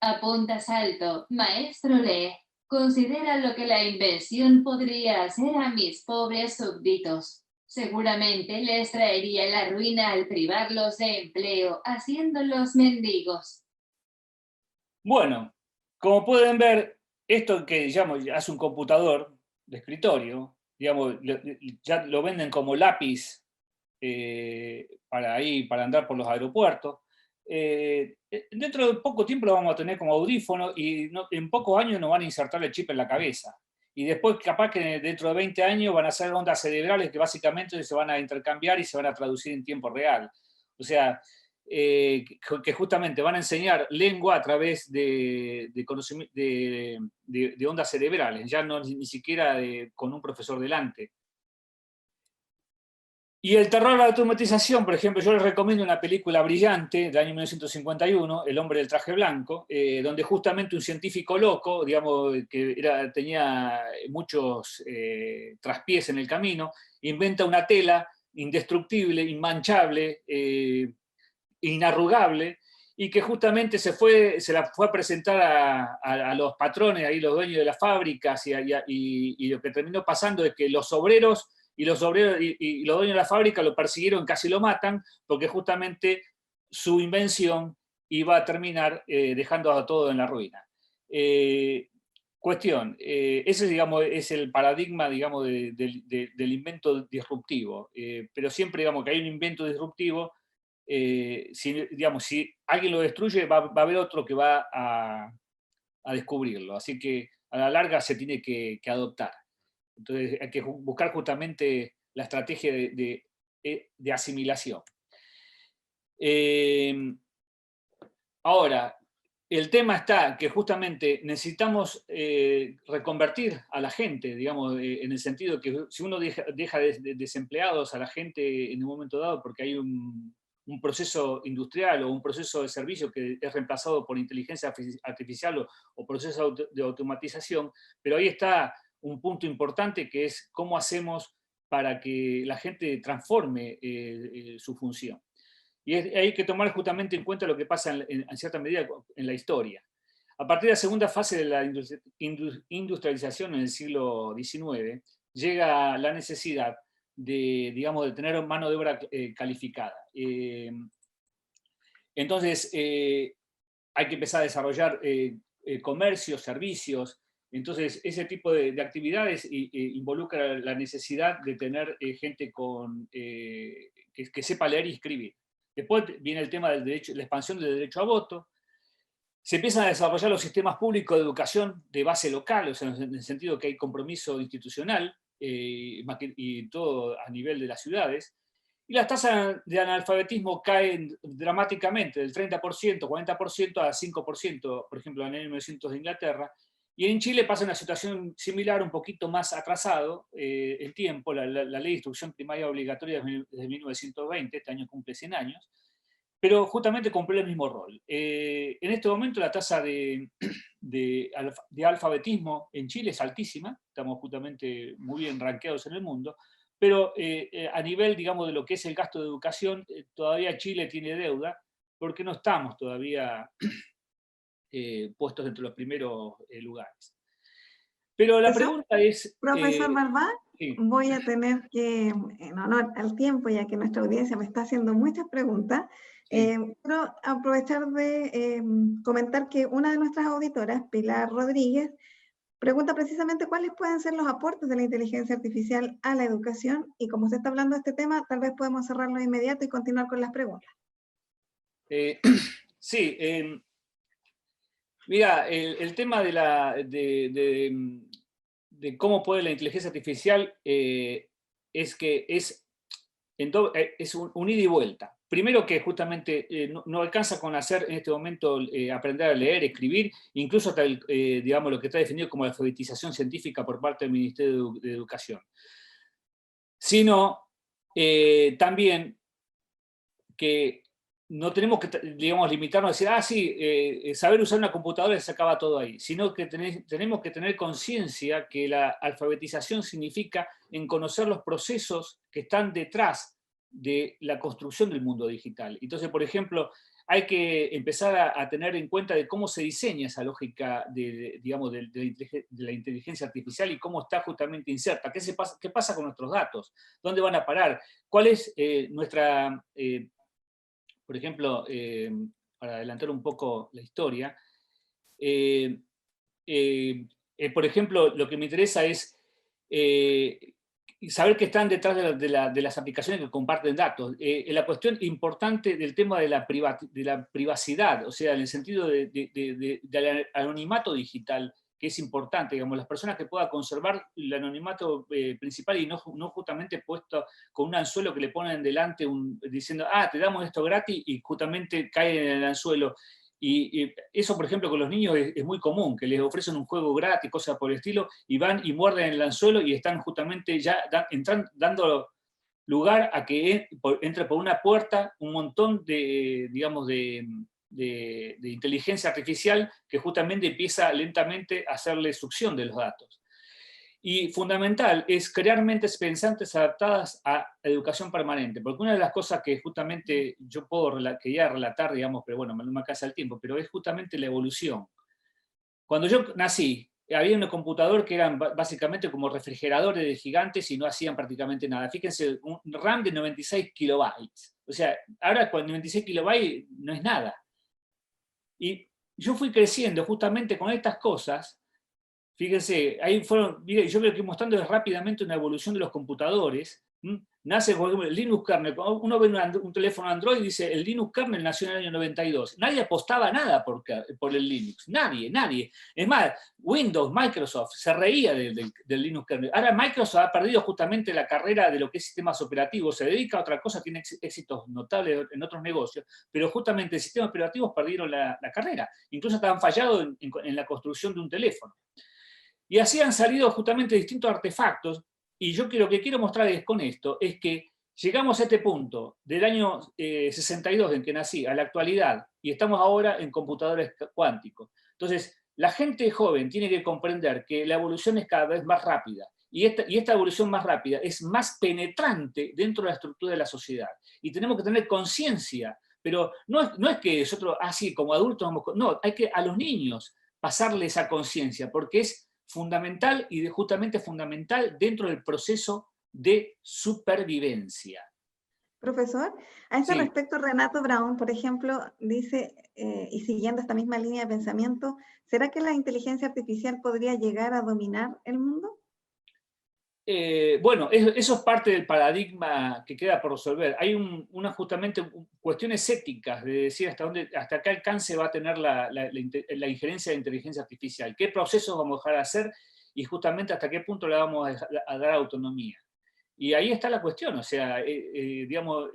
Apuntas alto, maestro lee. Considera lo que la invención podría hacer a mis pobres súbditos. Seguramente les traería la ruina al privarlos de empleo, haciéndolos mendigos. Bueno, como pueden ver, esto que digamos, hace un computador de escritorio, digamos, ya lo venden como lápiz para andar por los aeropuertos. Dentro de poco tiempo lo vamos a tener como audífono y en pocos años nos van a insertar el chip en la cabeza. Y después capaz que dentro de 20 años van a ser ondas cerebrales que básicamente se van a intercambiar y se van a traducir en tiempo real. O sea, que justamente van a enseñar lengua a través de ondas cerebrales, ya no ni siquiera con un profesor delante. Y el terror de la automatización, por ejemplo, yo les recomiendo una película brillante del año 1951, El hombre del traje blanco, donde justamente un científico loco, digamos, que tenía muchos traspiés en el camino, inventa una tela indestructible, inmanchable, inarrugable, y que justamente se la fue a presentar a los patrones, ahí los dueños de las fábricas, y lo que terminó pasando es que los obreros y los dueños de la fábrica lo persiguieron, casi lo matan, porque justamente su invención iba a terminar dejando a todo en la ruina. Cuestión, ese digamos, es el paradigma digamos, del invento disruptivo, pero siempre digamos, que hay un invento disruptivo, si alguien lo destruye, va a haber otro que va a descubrirlo, así que a la larga se tiene que adoptar. Entonces hay que buscar justamente la estrategia de asimilación. Ahora, el tema está que justamente necesitamos reconvertir a la gente, digamos, en el sentido que si uno deja desempleados a la gente en un momento dado porque hay un un proceso industrial o un proceso de servicio que es reemplazado por inteligencia artificial o procesos de automatización, pero ahí está un punto importante que es cómo hacemos para que la gente transforme su función. Y hay que tomar justamente en cuenta lo que pasa en cierta medida en la historia. A partir de la segunda fase de la industrialización en el siglo XIX, llega la necesidad de, digamos, de tener mano de obra calificada. Entonces, hay que empezar a desarrollar comercios, servicios. Entonces, ese tipo de actividades involucra la necesidad de tener gente que sepa leer y escribir. Después viene el tema del derecho, la expansión del derecho a voto. Se empiezan a desarrollar los sistemas públicos de educación de base local, o sea, en el sentido que hay compromiso institucional y todo a nivel de las ciudades. Y las tasas de analfabetismo caen dramáticamente, del 30%, 40% a 5%, por ejemplo, en el 1900 de Inglaterra. Y en Chile pasa una situación similar, un poquito más atrasado el tiempo. La ley de instrucción primaria obligatoria desde 1920, este año cumple 100 años, pero justamente cumple el mismo rol. En este momento la tasa de alfabetismo en Chile es altísima, estamos justamente muy bien rankeados en el mundo, pero a nivel, digamos, de lo que es el gasto de educación, todavía Chile tiene deuda, porque no estamos todavía puestos entre los primeros lugares. Pero la pregunta es... Profesor Barbá, sí. Voy a tener que, en honor al tiempo, ya que nuestra audiencia me está haciendo muchas preguntas, quiero aprovechar de comentar que una de nuestras auditoras, Pilar Rodríguez, pregunta precisamente cuáles pueden ser los aportes de la inteligencia artificial a la educación, y como usted está hablando de este tema, tal vez podemos cerrarlo de inmediato y continuar con las preguntas. Sí, mira, el tema de cómo puede la inteligencia artificial es que es un ida y vuelta. Primero que justamente no alcanza con hacer en este momento aprender a leer, escribir, incluso hasta digamos, lo que está definido como la alfabetización científica por parte del Ministerio de Educación. Sino también que no tenemos que, digamos, limitarnos a decir, saber usar una computadora se acaba todo ahí, sino que tenemos que tener conciencia que la alfabetización significa en conocer los procesos que están detrás de la construcción del mundo digital. Entonces, por ejemplo, hay que empezar a tener en cuenta de cómo se diseña esa lógica digamos, de la inteligencia artificial y cómo está justamente inserta. ¿Qué pasa con nuestros datos? ¿Dónde van a parar? ¿Cuál es nuestra... por ejemplo, para adelantar un poco la historia, por ejemplo, lo que me interesa es saber que están detrás de las aplicaciones que comparten datos. La cuestión importante del tema de la privacidad, o sea, en el sentido del anonimato digital, que es importante, digamos, las personas que puedan conservar el anonimato principal y no justamente puesto con un anzuelo que le ponen delante diciendo, te damos esto gratis, y justamente caen en el anzuelo. Y eso, por ejemplo, con los niños es muy común, que les ofrecen un juego gratis, cosas por el estilo, y van y muerden el anzuelo y están justamente ya dando lugar a que entre por una puerta un montón digamos, de inteligencia artificial que justamente empieza lentamente a hacerle succión de los datos. Y fundamental es crear mentes pensantes adaptadas a educación permanente, porque una de las cosas que justamente yo quería relatar, digamos, pero bueno, no me alcanza el tiempo, pero es justamente la evolución. Cuando yo nací, había un computador que eran básicamente como refrigeradores de gigantes y no hacían prácticamente nada. Fíjense, un RAM de 96 kilobytes. O sea, ahora con 96 kilobytes no es nada. Y yo fui creciendo justamente con estas cosas. Fíjense, ahí fueron, yo creo que mostrando rápidamente una evolución de los computadores. Nace, por ejemplo, el Linux kernel. Uno ve un teléfono Android y dice, el Linux kernel nació en el año 92. Nadie apostaba nada por el Linux. Nadie. Es más, Windows, Microsoft, se reía del Linux kernel. Ahora Microsoft ha perdido justamente la carrera de lo que es sistemas operativos. Se dedica a otra cosa, tiene éxitos notables en otros negocios, pero justamente sistemas operativos perdieron la carrera. Incluso estaban fallados en la construcción de un teléfono. Y así han salido justamente distintos artefactos, y lo que quiero mostrar con esto es que llegamos a este punto del año 62 en que nací, a la actualidad, y estamos ahora en computadores cuánticos. Entonces, la gente joven tiene que comprender que la evolución es cada vez más rápida, y esta evolución más rápida es más penetrante dentro de la estructura de la sociedad. Y tenemos que tener conciencia, pero no es que nosotros, así como adultos, no, hay que a los niños pasarle esa conciencia, porque es fundamental y justamente fundamental dentro del proceso de supervivencia. Profesor, a ese Sí. respecto, Renato Brown, por ejemplo, dice, y siguiendo esta misma línea de pensamiento, ¿será que la inteligencia artificial podría llegar a dominar el mundo? Bueno, eso es parte del paradigma que queda por resolver. Hay justamente cuestiones éticas de decir hasta qué alcance va a tener la injerencia de inteligencia artificial, qué procesos vamos a dejar de hacer y justamente hasta qué punto le vamos a dar autonomía. Y ahí está la cuestión, o sea, digamos,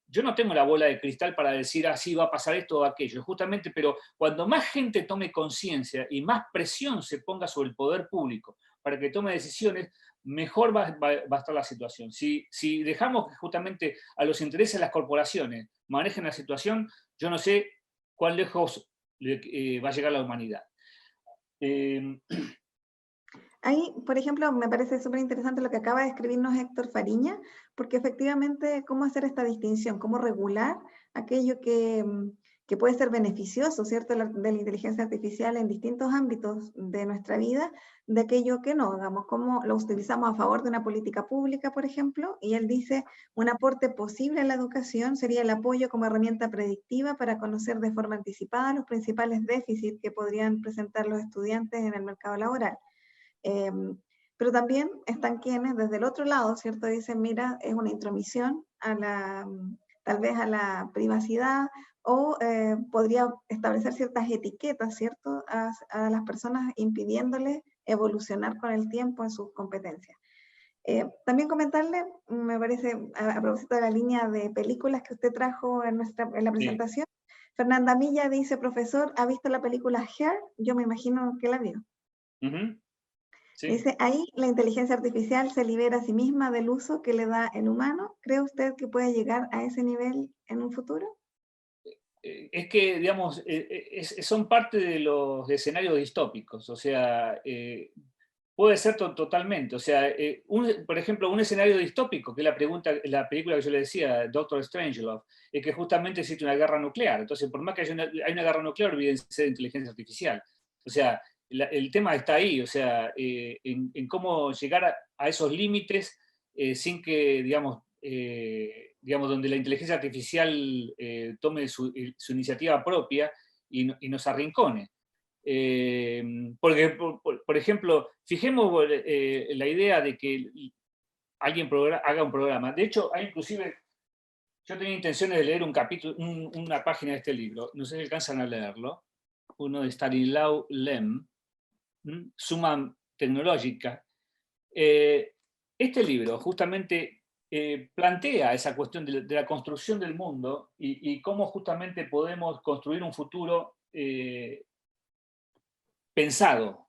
yo no tengo la bola de cristal para decir, sí, va a pasar esto o aquello, justamente, pero cuando más gente tome conciencia y más presión se ponga sobre el poder público para que tome decisiones, mejor va a estar la situación. Si dejamos que justamente a los intereses de las corporaciones manejen la situación, yo no sé cuán lejos va a llegar la humanidad. Ahí, por ejemplo, me parece súper interesante lo que acaba de escribirnos Héctor Fariña, porque efectivamente, ¿cómo hacer esta distinción? ¿Cómo regular aquello que puede ser beneficioso, ¿cierto?, de la inteligencia artificial en distintos ámbitos de nuestra vida, de aquello que no, digamos, cómo lo utilizamos a favor de una política pública, por ejemplo, y él dice, un aporte posible a la educación sería el apoyo como herramienta predictiva para conocer de forma anticipada los principales déficits que podrían presentar los estudiantes en el mercado laboral. Pero también están quienes desde el otro lado, ¿cierto? Dicen, mira, es una intromisión tal vez a la privacidad, o podría establecer ciertas etiquetas, ¿cierto? A las personas impidiéndoles evolucionar con el tiempo en sus competencias. También comentarle, me parece, a propósito de la línea de películas que usted trajo en la presentación, sí. Fernanda Milla dice, profesor, ¿ha visto la película Hair? Yo me imagino que la vio. Sí. Dice, ahí la inteligencia artificial se libera a sí misma del uso que le da el humano. ¿Cree usted que puede llegar a ese nivel en un futuro? Es que, digamos, son parte de los escenarios distópicos, o sea, puede ser totalmente, o sea, por ejemplo, un escenario distópico, que es la película que yo le decía, Doctor Strangelove, es que justamente existe una guerra nuclear, entonces por más que haya una guerra nuclear, olvídense de inteligencia artificial, o sea, el tema está ahí, o sea, en cómo llegar a esos límites sin que, digamos, donde la inteligencia artificial tome su iniciativa propia y nos arrincone. Porque, por ejemplo, fijemos la idea de que alguien haga un programa. De hecho, hay inclusive, yo tenía intenciones de leer un capítulo, una página de este libro, no sé si alcanzan a leerlo, uno de Stanislaw Lem, Suma Tecnológica. Este libro justamente plantea esa cuestión de la construcción del mundo y cómo justamente podemos construir un futuro pensado,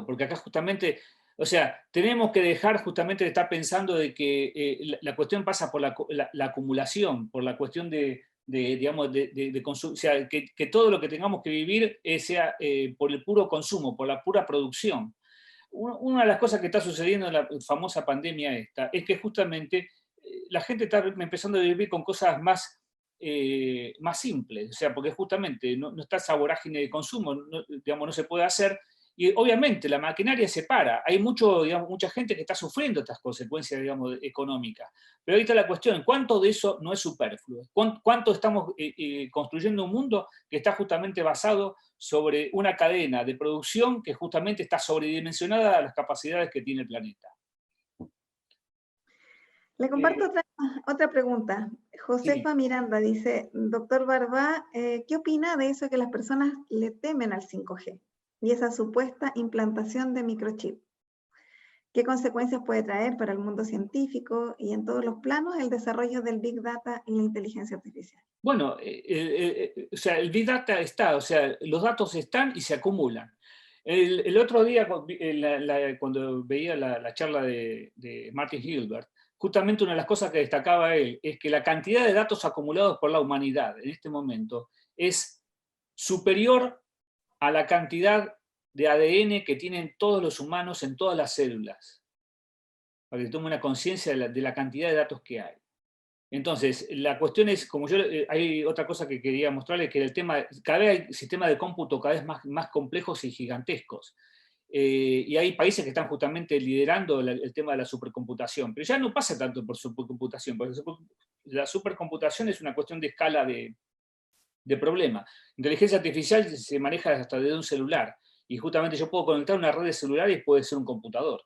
porque acá justamente, o sea, tenemos que dejar justamente de estar pensando de que la cuestión pasa por la acumulación, por la cuestión de consumo, o sea, que todo lo que tengamos que vivir sea por el puro consumo, por la pura producción. Una de las cosas que está sucediendo en la famosa pandemia esta es que justamente la gente está empezando a vivir con cosas más simples, o sea, porque justamente no está esa vorágine de consumo, no se puede hacer, y obviamente la maquinaria se para, hay mucha gente que está sufriendo estas consecuencias, económicas, pero ahí está la cuestión, ¿cuánto de eso no es superfluo? ¿Cuánto estamos construyendo un mundo que está justamente basado sobre una cadena de producción que justamente está sobredimensionada a las capacidades que tiene el planeta? Le comparto otra pregunta. Josefa Miranda dice, doctor Barbá, ¿qué opina de eso que las personas le temen al 5G y esa supuesta implantación de microchip? ¿Qué consecuencias puede traer para el mundo científico y en todos los planos el desarrollo del Big Data y la inteligencia artificial? Bueno, o sea, el Big Data está, o sea, los datos están y se acumulan. El otro día, cuando veía la charla de Martin Hilbert, justamente una de las cosas que destacaba él es que la cantidad de datos acumulados por la humanidad en este momento es superior a la cantidad de ADN que tienen todos los humanos en todas las células, para que tome una conciencia de la cantidad de datos que hay. Entonces, la cuestión es, como yo, hay otra cosa que quería mostrarles, que el tema, cada vez hay sistemas de cómputo cada vez más complejos y gigantescos. Y hay países que están justamente liderando el tema de la supercomputación, pero ya no pasa tanto por supercomputación, porque la supercomputación es una cuestión de escala de problema. Inteligencia artificial se maneja hasta desde un celular, y justamente yo puedo conectar una red de celulares y puede ser un computador,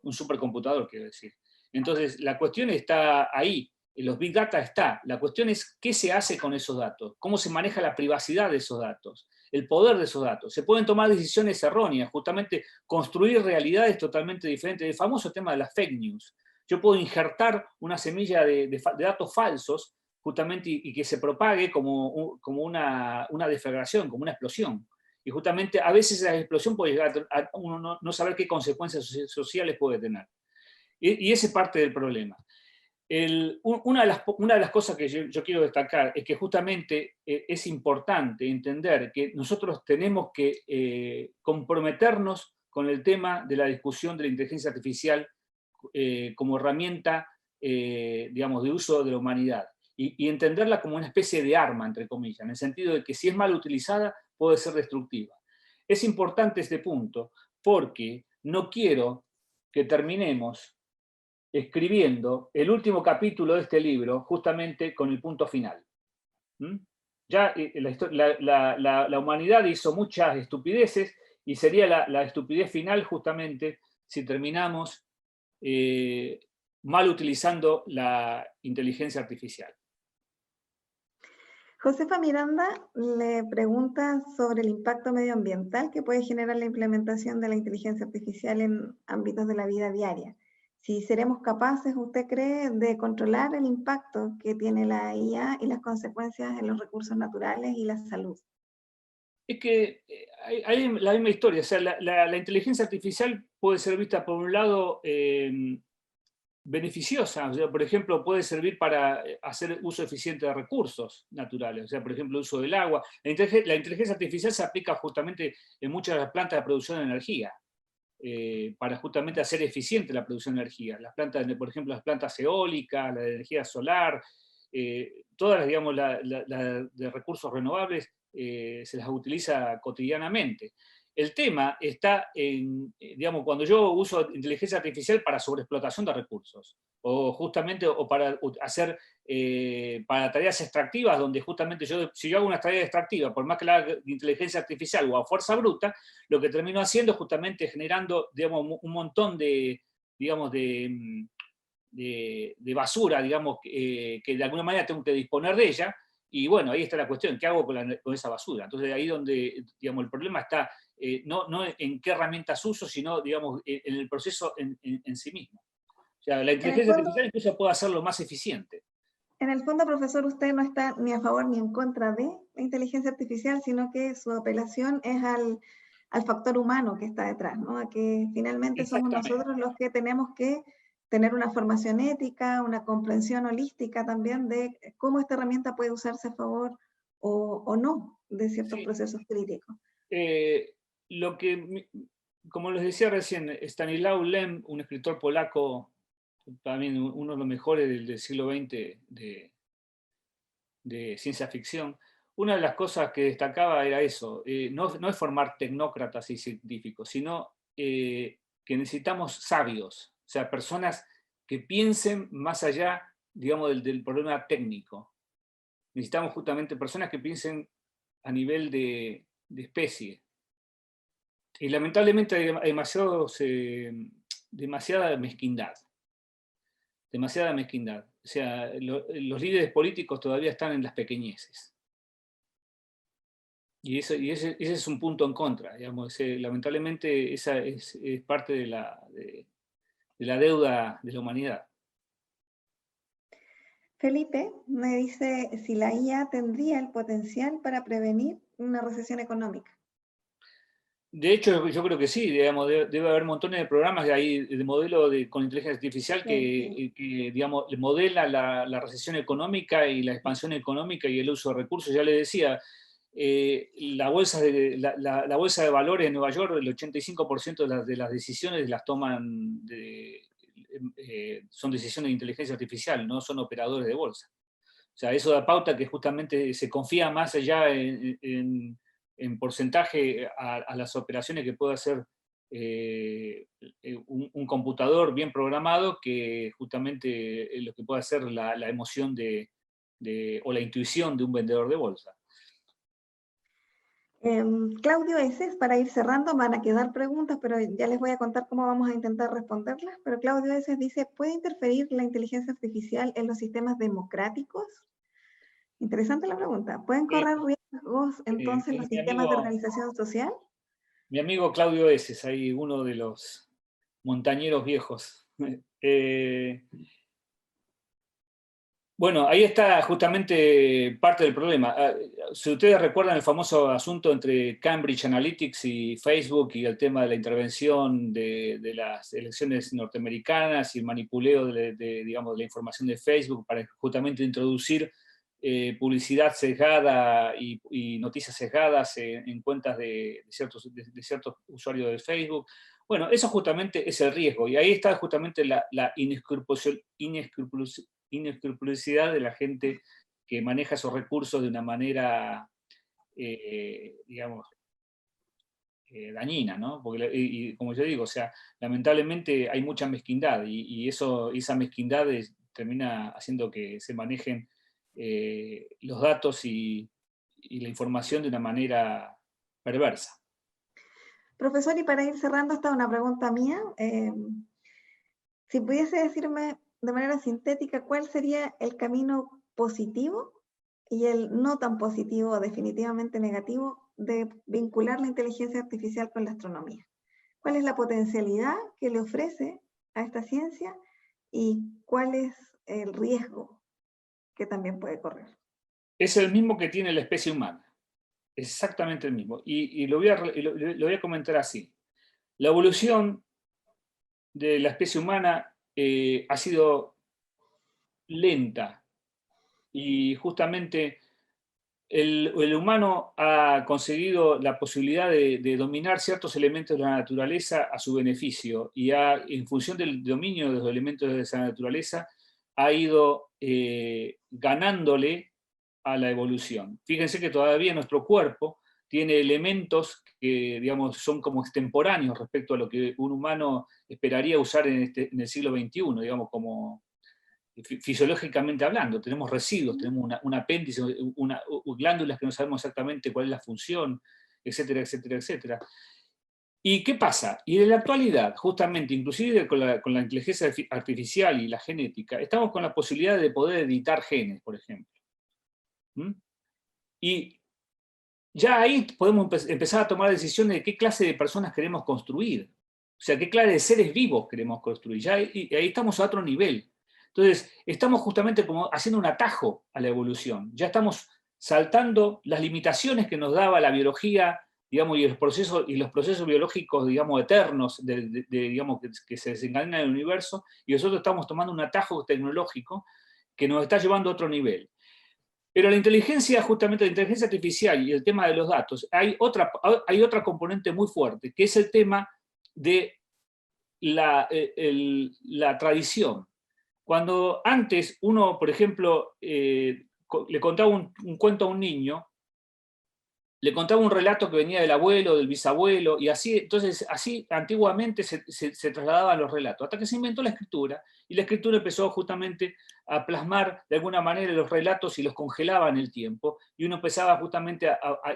un supercomputador, quiero decir. Entonces, la cuestión está ahí. Los Big Data está. La cuestión es qué se hace con esos datos, cómo se maneja la privacidad de esos datos, el poder de esos datos. Se pueden tomar decisiones erróneas, justamente construir realidades totalmente diferentes. El famoso tema de las fake news. Yo puedo injertar una semilla de datos falsos, justamente, y que se propague como una deflagración, como una explosión. Y justamente a veces esa explosión puede llegar a uno no saber qué consecuencias sociales puede tener. Y ese es parte del problema. Una de las cosas que yo quiero destacar es que justamente es importante entender que nosotros tenemos que comprometernos con el tema de la discusión de la inteligencia artificial como herramienta, digamos, de uso de la humanidad, y entenderla como una especie de arma, entre comillas, en el sentido de que si es mal utilizada puede ser destructiva. Es importante este punto porque no quiero que terminemos escribiendo el último capítulo de este libro justamente con el punto final. Ya la humanidad hizo muchas estupideces y sería la estupidez final justamente si terminamos mal utilizando la inteligencia artificial. Josefa Miranda le pregunta sobre el impacto medioambiental que puede generar la implementación de la inteligencia artificial en ámbitos de la vida diaria. Si seremos capaces, ¿usted cree, de controlar el impacto que tiene la IA y las consecuencias en los recursos naturales y la salud? Es que hay la misma historia. O sea, la inteligencia artificial puede ser vista por un lado beneficiosa. O sea, por ejemplo, puede servir para hacer uso eficiente de recursos naturales. O sea, por ejemplo, el uso del agua. La inteligencia artificial se aplica justamente en muchas de las plantas de producción de energía, para justamente hacer eficiente la producción de energía. Las plantas, por ejemplo, las plantas eólicas, la de energía solar, todas las, digamos, de recursos renovables, se las utiliza cotidianamente. El tema está en, digamos, cuando yo uso inteligencia artificial para sobreexplotación de recursos, o justamente o para hacer, para tareas extractivas, donde justamente si yo hago una tarea extractiva, por más que la haga de inteligencia artificial o a fuerza bruta, lo que termino haciendo es justamente generando, digamos, un montón de, digamos, de basura, digamos, que de alguna manera tengo que disponer de ella, y bueno, ahí está la cuestión, ¿qué hago con esa basura? Entonces ahí donde, digamos, el problema está no en qué herramientas uso, sino, digamos, en el proceso en sí mismo. O sea, la inteligencia artificial incluso puede hacerlo más eficiente. En el fondo, profesor, usted no está ni a favor ni en contra de la inteligencia artificial, sino que su apelación es al factor humano que está detrás, ¿no? A que finalmente somos nosotros los que tenemos que tener una formación ética, una comprensión holística también de cómo esta herramienta puede usarse a favor o no de ciertos procesos críticos. Lo que, como les decía recién, Stanislaw Lem, un escritor polaco, también uno de los mejores del siglo XX de ciencia ficción, una de las cosas que destacaba era eso, no es formar tecnócratas y científicos, sino que necesitamos sabios, o sea, personas que piensen más allá, digamos, del problema técnico. Necesitamos justamente personas que piensen a nivel de especie. Y lamentablemente hay demasiada mezquindad. Demasiada mezquindad. O sea, los líderes políticos todavía están en las pequeñeces. Y ese es un punto en contra. Digamos, lamentablemente esa es parte de la deuda de la humanidad. Felipe me dice si la IA tendría el potencial para prevenir una recesión económica. De hecho, yo creo que sí, digamos, debe haber montones de programas de ahí, de modelo con inteligencia artificial que, digamos, modela la recesión económica y la expansión económica y el uso de recursos. Ya le decía, la bolsa de valores de Nueva York, el 85% de las decisiones las toman, son decisiones de inteligencia artificial, no son operadores de bolsa. O sea, eso da pauta que justamente se confía más allá en porcentaje a las operaciones que puede hacer un computador bien programado que justamente lo que puede hacer la emoción o la intuición de un vendedor de bolsa. Claudio Eses, para ir cerrando, van a quedar preguntas, pero ya les voy a contar cómo vamos a intentar responderlas. Pero Claudio Eses dice, ¿puede interferir la inteligencia artificial en los sistemas democráticos? Interesante la pregunta. ¿Pueden correr riesgos entonces los sistemas de organización social? Mi amigo Claudio Eses, ahí uno de los montañeros viejos. Bueno, ahí está justamente parte del problema. Si ustedes recuerdan el famoso asunto entre Cambridge Analytics y Facebook y el tema de la intervención de las elecciones norteamericanas y el manipuleo digamos, de la información de Facebook para justamente introducir publicidad sesgada y noticias sesgadas en cuentas de ciertos usuarios de Facebook. Bueno, eso justamente es el riesgo, y ahí está justamente la inescrupulosidad de la gente que maneja esos recursos de una manera, digamos, dañina, ¿no? Porque, y como yo digo, o sea, lamentablemente hay mucha mezquindad, y esa mezquindad termina haciendo que se manejen los datos y la información de una manera perversa. Profesor, y para ir cerrando, esta es una pregunta mía. Si pudiese decirme de manera sintética cuál sería el camino positivo y el no tan positivo, definitivamente negativo, de vincular la inteligencia artificial con la astronomía. ¿Cuál es la potencialidad que le ofrece a esta ciencia y cuál es el riesgo que también puede correr? Es el mismo que tiene la especie humana. Exactamente el mismo. Y lo voy a comentar así. La evolución de la especie humana ha sido lenta, y justamente el humano ha conseguido la posibilidad de dominar ciertos elementos de la naturaleza a su beneficio, y en función del dominio de los elementos de esa naturaleza ha ido ganándole a la evolución. Fíjense que todavía nuestro cuerpo tiene elementos que, digamos, son como extemporáneos respecto a lo que un humano esperaría usar en el siglo XXI, digamos, como fisiológicamente hablando. Tenemos residuos, tenemos un apéndice, glándulas que no sabemos exactamente cuál es la función, etcétera, etcétera, etcétera. ¿Y qué pasa? Y en la actualidad, justamente, inclusive con la inteligencia artificial y la genética, estamos con la posibilidad de poder editar genes, por ejemplo. Y ya ahí podemos empezar a tomar decisiones de qué clase de personas queremos construir. O sea, qué clase de seres vivos queremos construir. Y ahí estamos a otro nivel. Entonces, estamos justamente como haciendo un atajo a la evolución. Ya estamos saltando las limitaciones que nos daba la biología, digamos, y los procesos biológicos, digamos, eternos, digamos, que se desencadenan en el universo, y nosotros estamos tomando un atajo tecnológico que nos está llevando a otro nivel. Pero justamente la inteligencia artificial y el tema de los datos, hay otra componente muy fuerte, que es el tema de la tradición. Cuando antes uno, por ejemplo, le contaba un cuento a un niño, le contaba un relato que venía del abuelo, del bisabuelo, y entonces así antiguamente se trasladaban los relatos, hasta que se inventó la escritura, y la escritura empezó justamente a plasmar de alguna manera los relatos y los congelaba en el tiempo, y uno empezaba justamente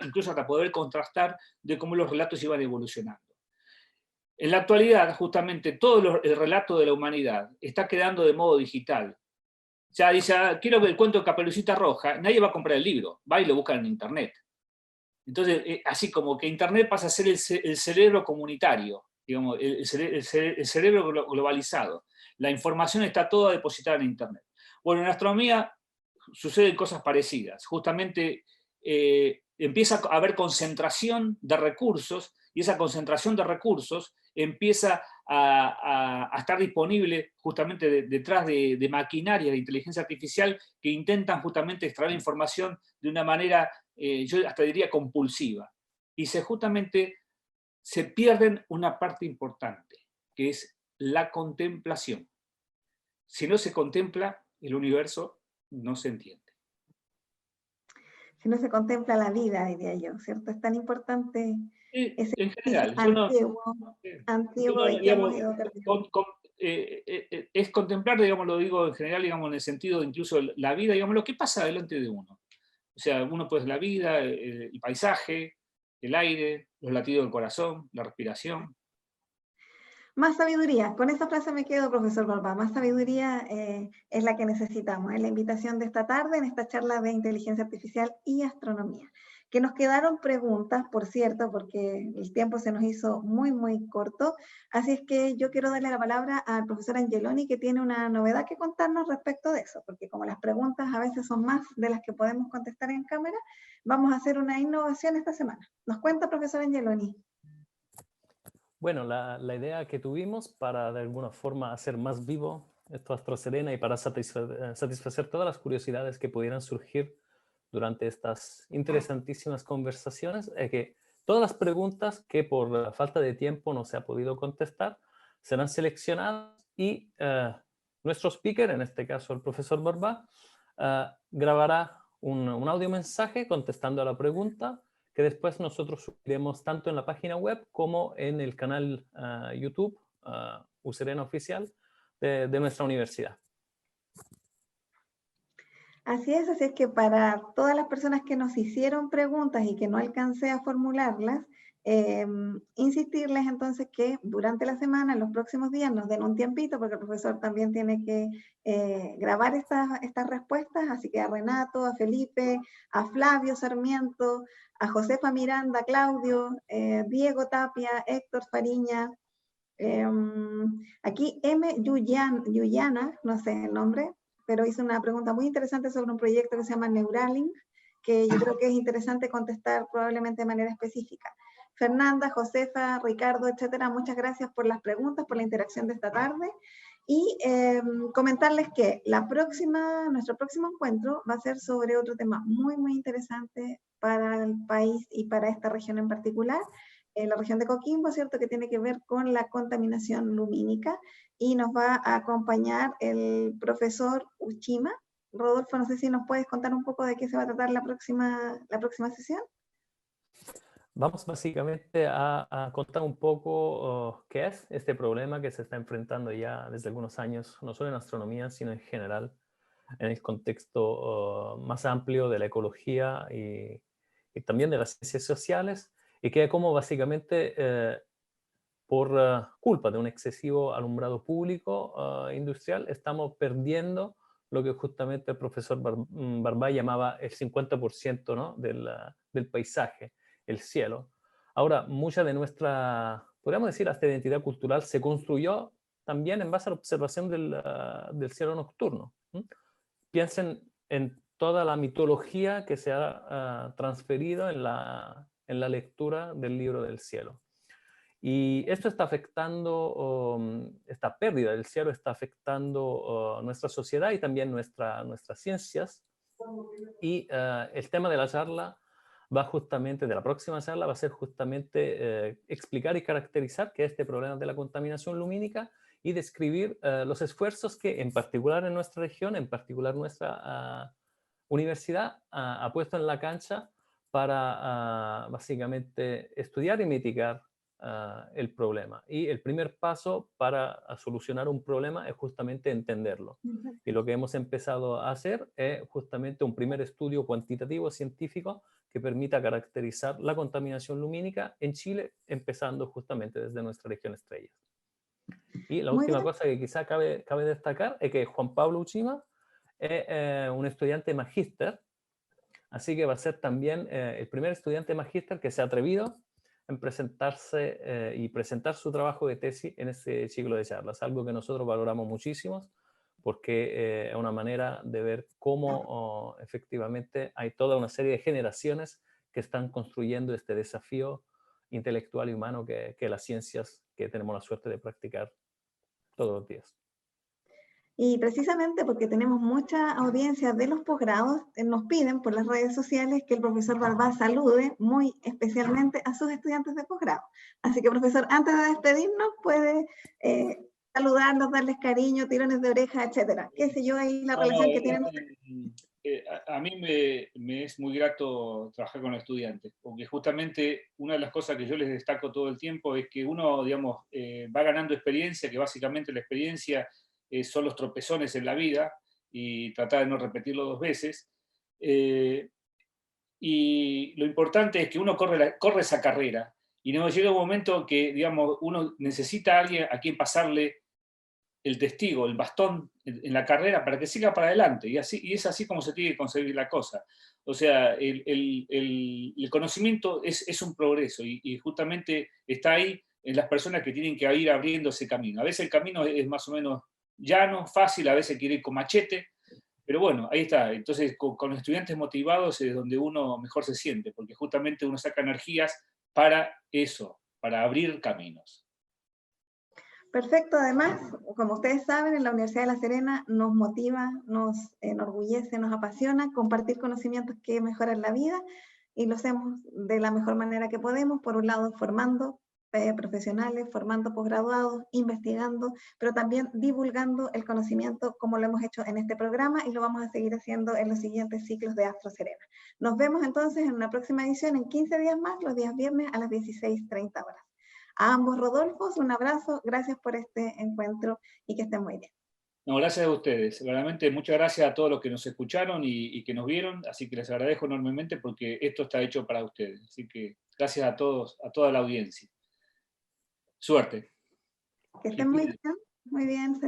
incluso hasta poder contrastar de cómo los relatos iban evolucionando. En la actualidad, justamente, todo el relato de la humanidad está quedando de modo digital. Ya dice, quiero ver el cuento de Caperucita Roja, nadie va a comprar el libro, va y lo busca en internet. Entonces, así como que internet pasa a ser el cerebro comunitario, digamos, el cerebro globalizado. La información está toda depositada en internet. Bueno, en astronomía suceden cosas parecidas. Justamente empieza a haber concentración de recursos y esa concentración de recursos empieza a estar disponible justamente detrás de maquinaria de inteligencia artificial que intentan justamente extraer información de una manera, yo hasta diría, compulsiva. Y justamente se pierden una parte importante, que es la contemplación. Si no se contempla, el universo no se entiende. Si no se contempla la vida, diría yo, ¿cierto? Es tan importante ese En ejercicio general, yo no, antiguo y que hemos digamos, ido perdiendo. es contemplar, digamos, lo digo en general, digamos, en el sentido de incluso la vida, digamos, lo que pasa delante de uno. O sea, uno puede la vida, el paisaje, el aire, los latidos del corazón, la respiración. Más sabiduría, con esa frase me quedo, profesor Barba, más sabiduría es la que necesitamos, es la invitación de esta tarde en esta charla de inteligencia artificial y astronomía. Que nos quedaron preguntas, por cierto, porque el tiempo se nos hizo muy, muy corto, así es que yo quiero darle la palabra al profesor Angeloni, que tiene una novedad que contarnos respecto de eso, porque como las preguntas a veces son más de las que podemos contestar en cámara, vamos a hacer una innovación esta semana. ¿Nos cuenta, profesor Angeloni? Bueno, la idea que tuvimos para de alguna forma hacer más vivo esto Astro Serena y para satisfacer todas las curiosidades que pudieran surgir durante estas interesantísimas conversaciones es que todas las preguntas que por la falta de tiempo no se ha podido contestar serán seleccionadas y nuestro speaker, en este caso el profesor Barba, grabará un audio mensaje contestando a la pregunta que después nosotros subiremos tanto en la página web como en el canal YouTube USERENA Oficial de nuestra universidad. Así es que para todas las personas que nos hicieron preguntas y que no alcancé a formularlas, insistirles entonces que durante la semana, en los próximos días, nos den un tiempito, porque el profesor también tiene que grabar estas respuestas, así que a Renato, a Felipe, a Flavio Sarmiento, a Josefa Miranda, a Claudio, Diego Tapia, Héctor Fariña, aquí M. Yuyana, no sé el nombre, pero hizo una pregunta muy interesante sobre un proyecto que se llama Neuralink, que yo creo que es interesante contestar probablemente de manera específica. Fernanda, Josefa, Ricardo, etcétera, muchas gracias por las preguntas, por la interacción de esta tarde. Y comentarles que nuestro próximo encuentro va a ser sobre otro tema muy, muy interesante para el país y para esta región en particular, la región de Coquimbo, ¿cierto?, que tiene que ver con la contaminación lumínica, y nos va a acompañar el profesor Uchima. Rodolfo, no sé si nos puedes contar un poco de qué se va a tratar la próxima sesión. Vamos básicamente a contar un poco qué es este problema que se está enfrentando ya desde algunos años, no solo en astronomía, sino en general, en el contexto más amplio de la ecología y también de las ciencias sociales, y que como básicamente por culpa de un excesivo alumbrado público industrial estamos perdiendo lo que justamente el profesor Barbay llamaba el 50%, ¿no?, del paisaje, el cielo. Ahora, mucha de nuestra, podríamos decir, hasta identidad cultural se construyó también en base a la observación del cielo nocturno. Piensen en toda la mitología que se ha transferido en la lectura del libro del cielo. Y esto está afectando, esta pérdida del cielo está afectando nuestra sociedad y también nuestras ciencias. Y el tema de la charla de la próxima charla va a ser justamente explicar y caracterizar qué es este problema de la contaminación lumínica y describir los esfuerzos que en particular en nuestra región, en particular nuestra universidad ha puesto en la cancha para básicamente estudiar y mitigar el problema. Y el primer paso para solucionar un problema es justamente entenderlo. Y lo que hemos empezado a hacer es justamente un primer estudio cuantitativo científico que permita caracterizar la contaminación lumínica en Chile, empezando justamente desde nuestra región estrella. Y la última cosa que quizá cabe destacar es que Juan Pablo Uchima es un estudiante magíster, así que va a ser también el primer estudiante magíster que se ha atrevido en presentarse y presentar su trabajo de tesis en este ciclo de charlas, algo que nosotros valoramos muchísimo porque es una manera de ver cómo efectivamente hay toda una serie de generaciones que están construyendo este desafío intelectual y humano que las ciencias que tenemos la suerte de practicar todos los días. Y precisamente porque tenemos mucha audiencia de los posgrados, nos piden por las redes sociales que el profesor Balbás salude muy especialmente a sus estudiantes de posgrado. Así que, profesor, antes de despedirnos, puede saludarlos, darles cariño, tirones de oreja, etcétera. Qué sé yo, ahí la relación que tienen ustedes. A mí me es muy grato trabajar con los estudiantes, porque justamente una de las cosas que yo les destaco todo el tiempo es que uno, digamos, va ganando experiencia, que básicamente la experiencia son los tropezones en la vida, y tratar de no repetirlo 2 veces. Y lo importante es que uno corre esa carrera, y no llega un momento que, digamos, uno necesita a alguien a quien pasarle el testigo, el bastón en la carrera para que siga para adelante, y es así como se tiene que concebir la cosa. O sea, el conocimiento es un progreso, y justamente está ahí en las personas que tienen que ir abriendo ese camino. A veces el camino es más o menos llano, fácil, a veces quiere ir con machete, pero bueno, ahí está. Entonces, con estudiantes motivados es donde uno mejor se siente, porque justamente uno saca energías para eso, para abrir caminos. Perfecto, además, como ustedes saben, en la Universidad de La Serena nos motiva, nos enorgullece, nos apasiona compartir conocimientos que mejoran la vida, y lo hacemos de la mejor manera que podemos, por un lado formando profesionales, formando posgraduados, investigando, pero también divulgando el conocimiento como lo hemos hecho en este programa, y lo vamos a seguir haciendo en los siguientes ciclos de Astro Serena. Nos vemos entonces en una próxima edición en 15 días más, los días viernes a las 16:30 horas. A ambos Rodolfos, un abrazo, gracias por este encuentro y que estén muy bien. No, gracias a ustedes. Realmente muchas gracias a todos los que nos escucharon y que nos vieron, así que les agradezco enormemente porque esto está hecho para ustedes. Así que gracias a todos, a toda la audiencia. Suerte. Que estén muy bien, muy bien.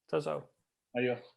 Chao, chao. Adiós.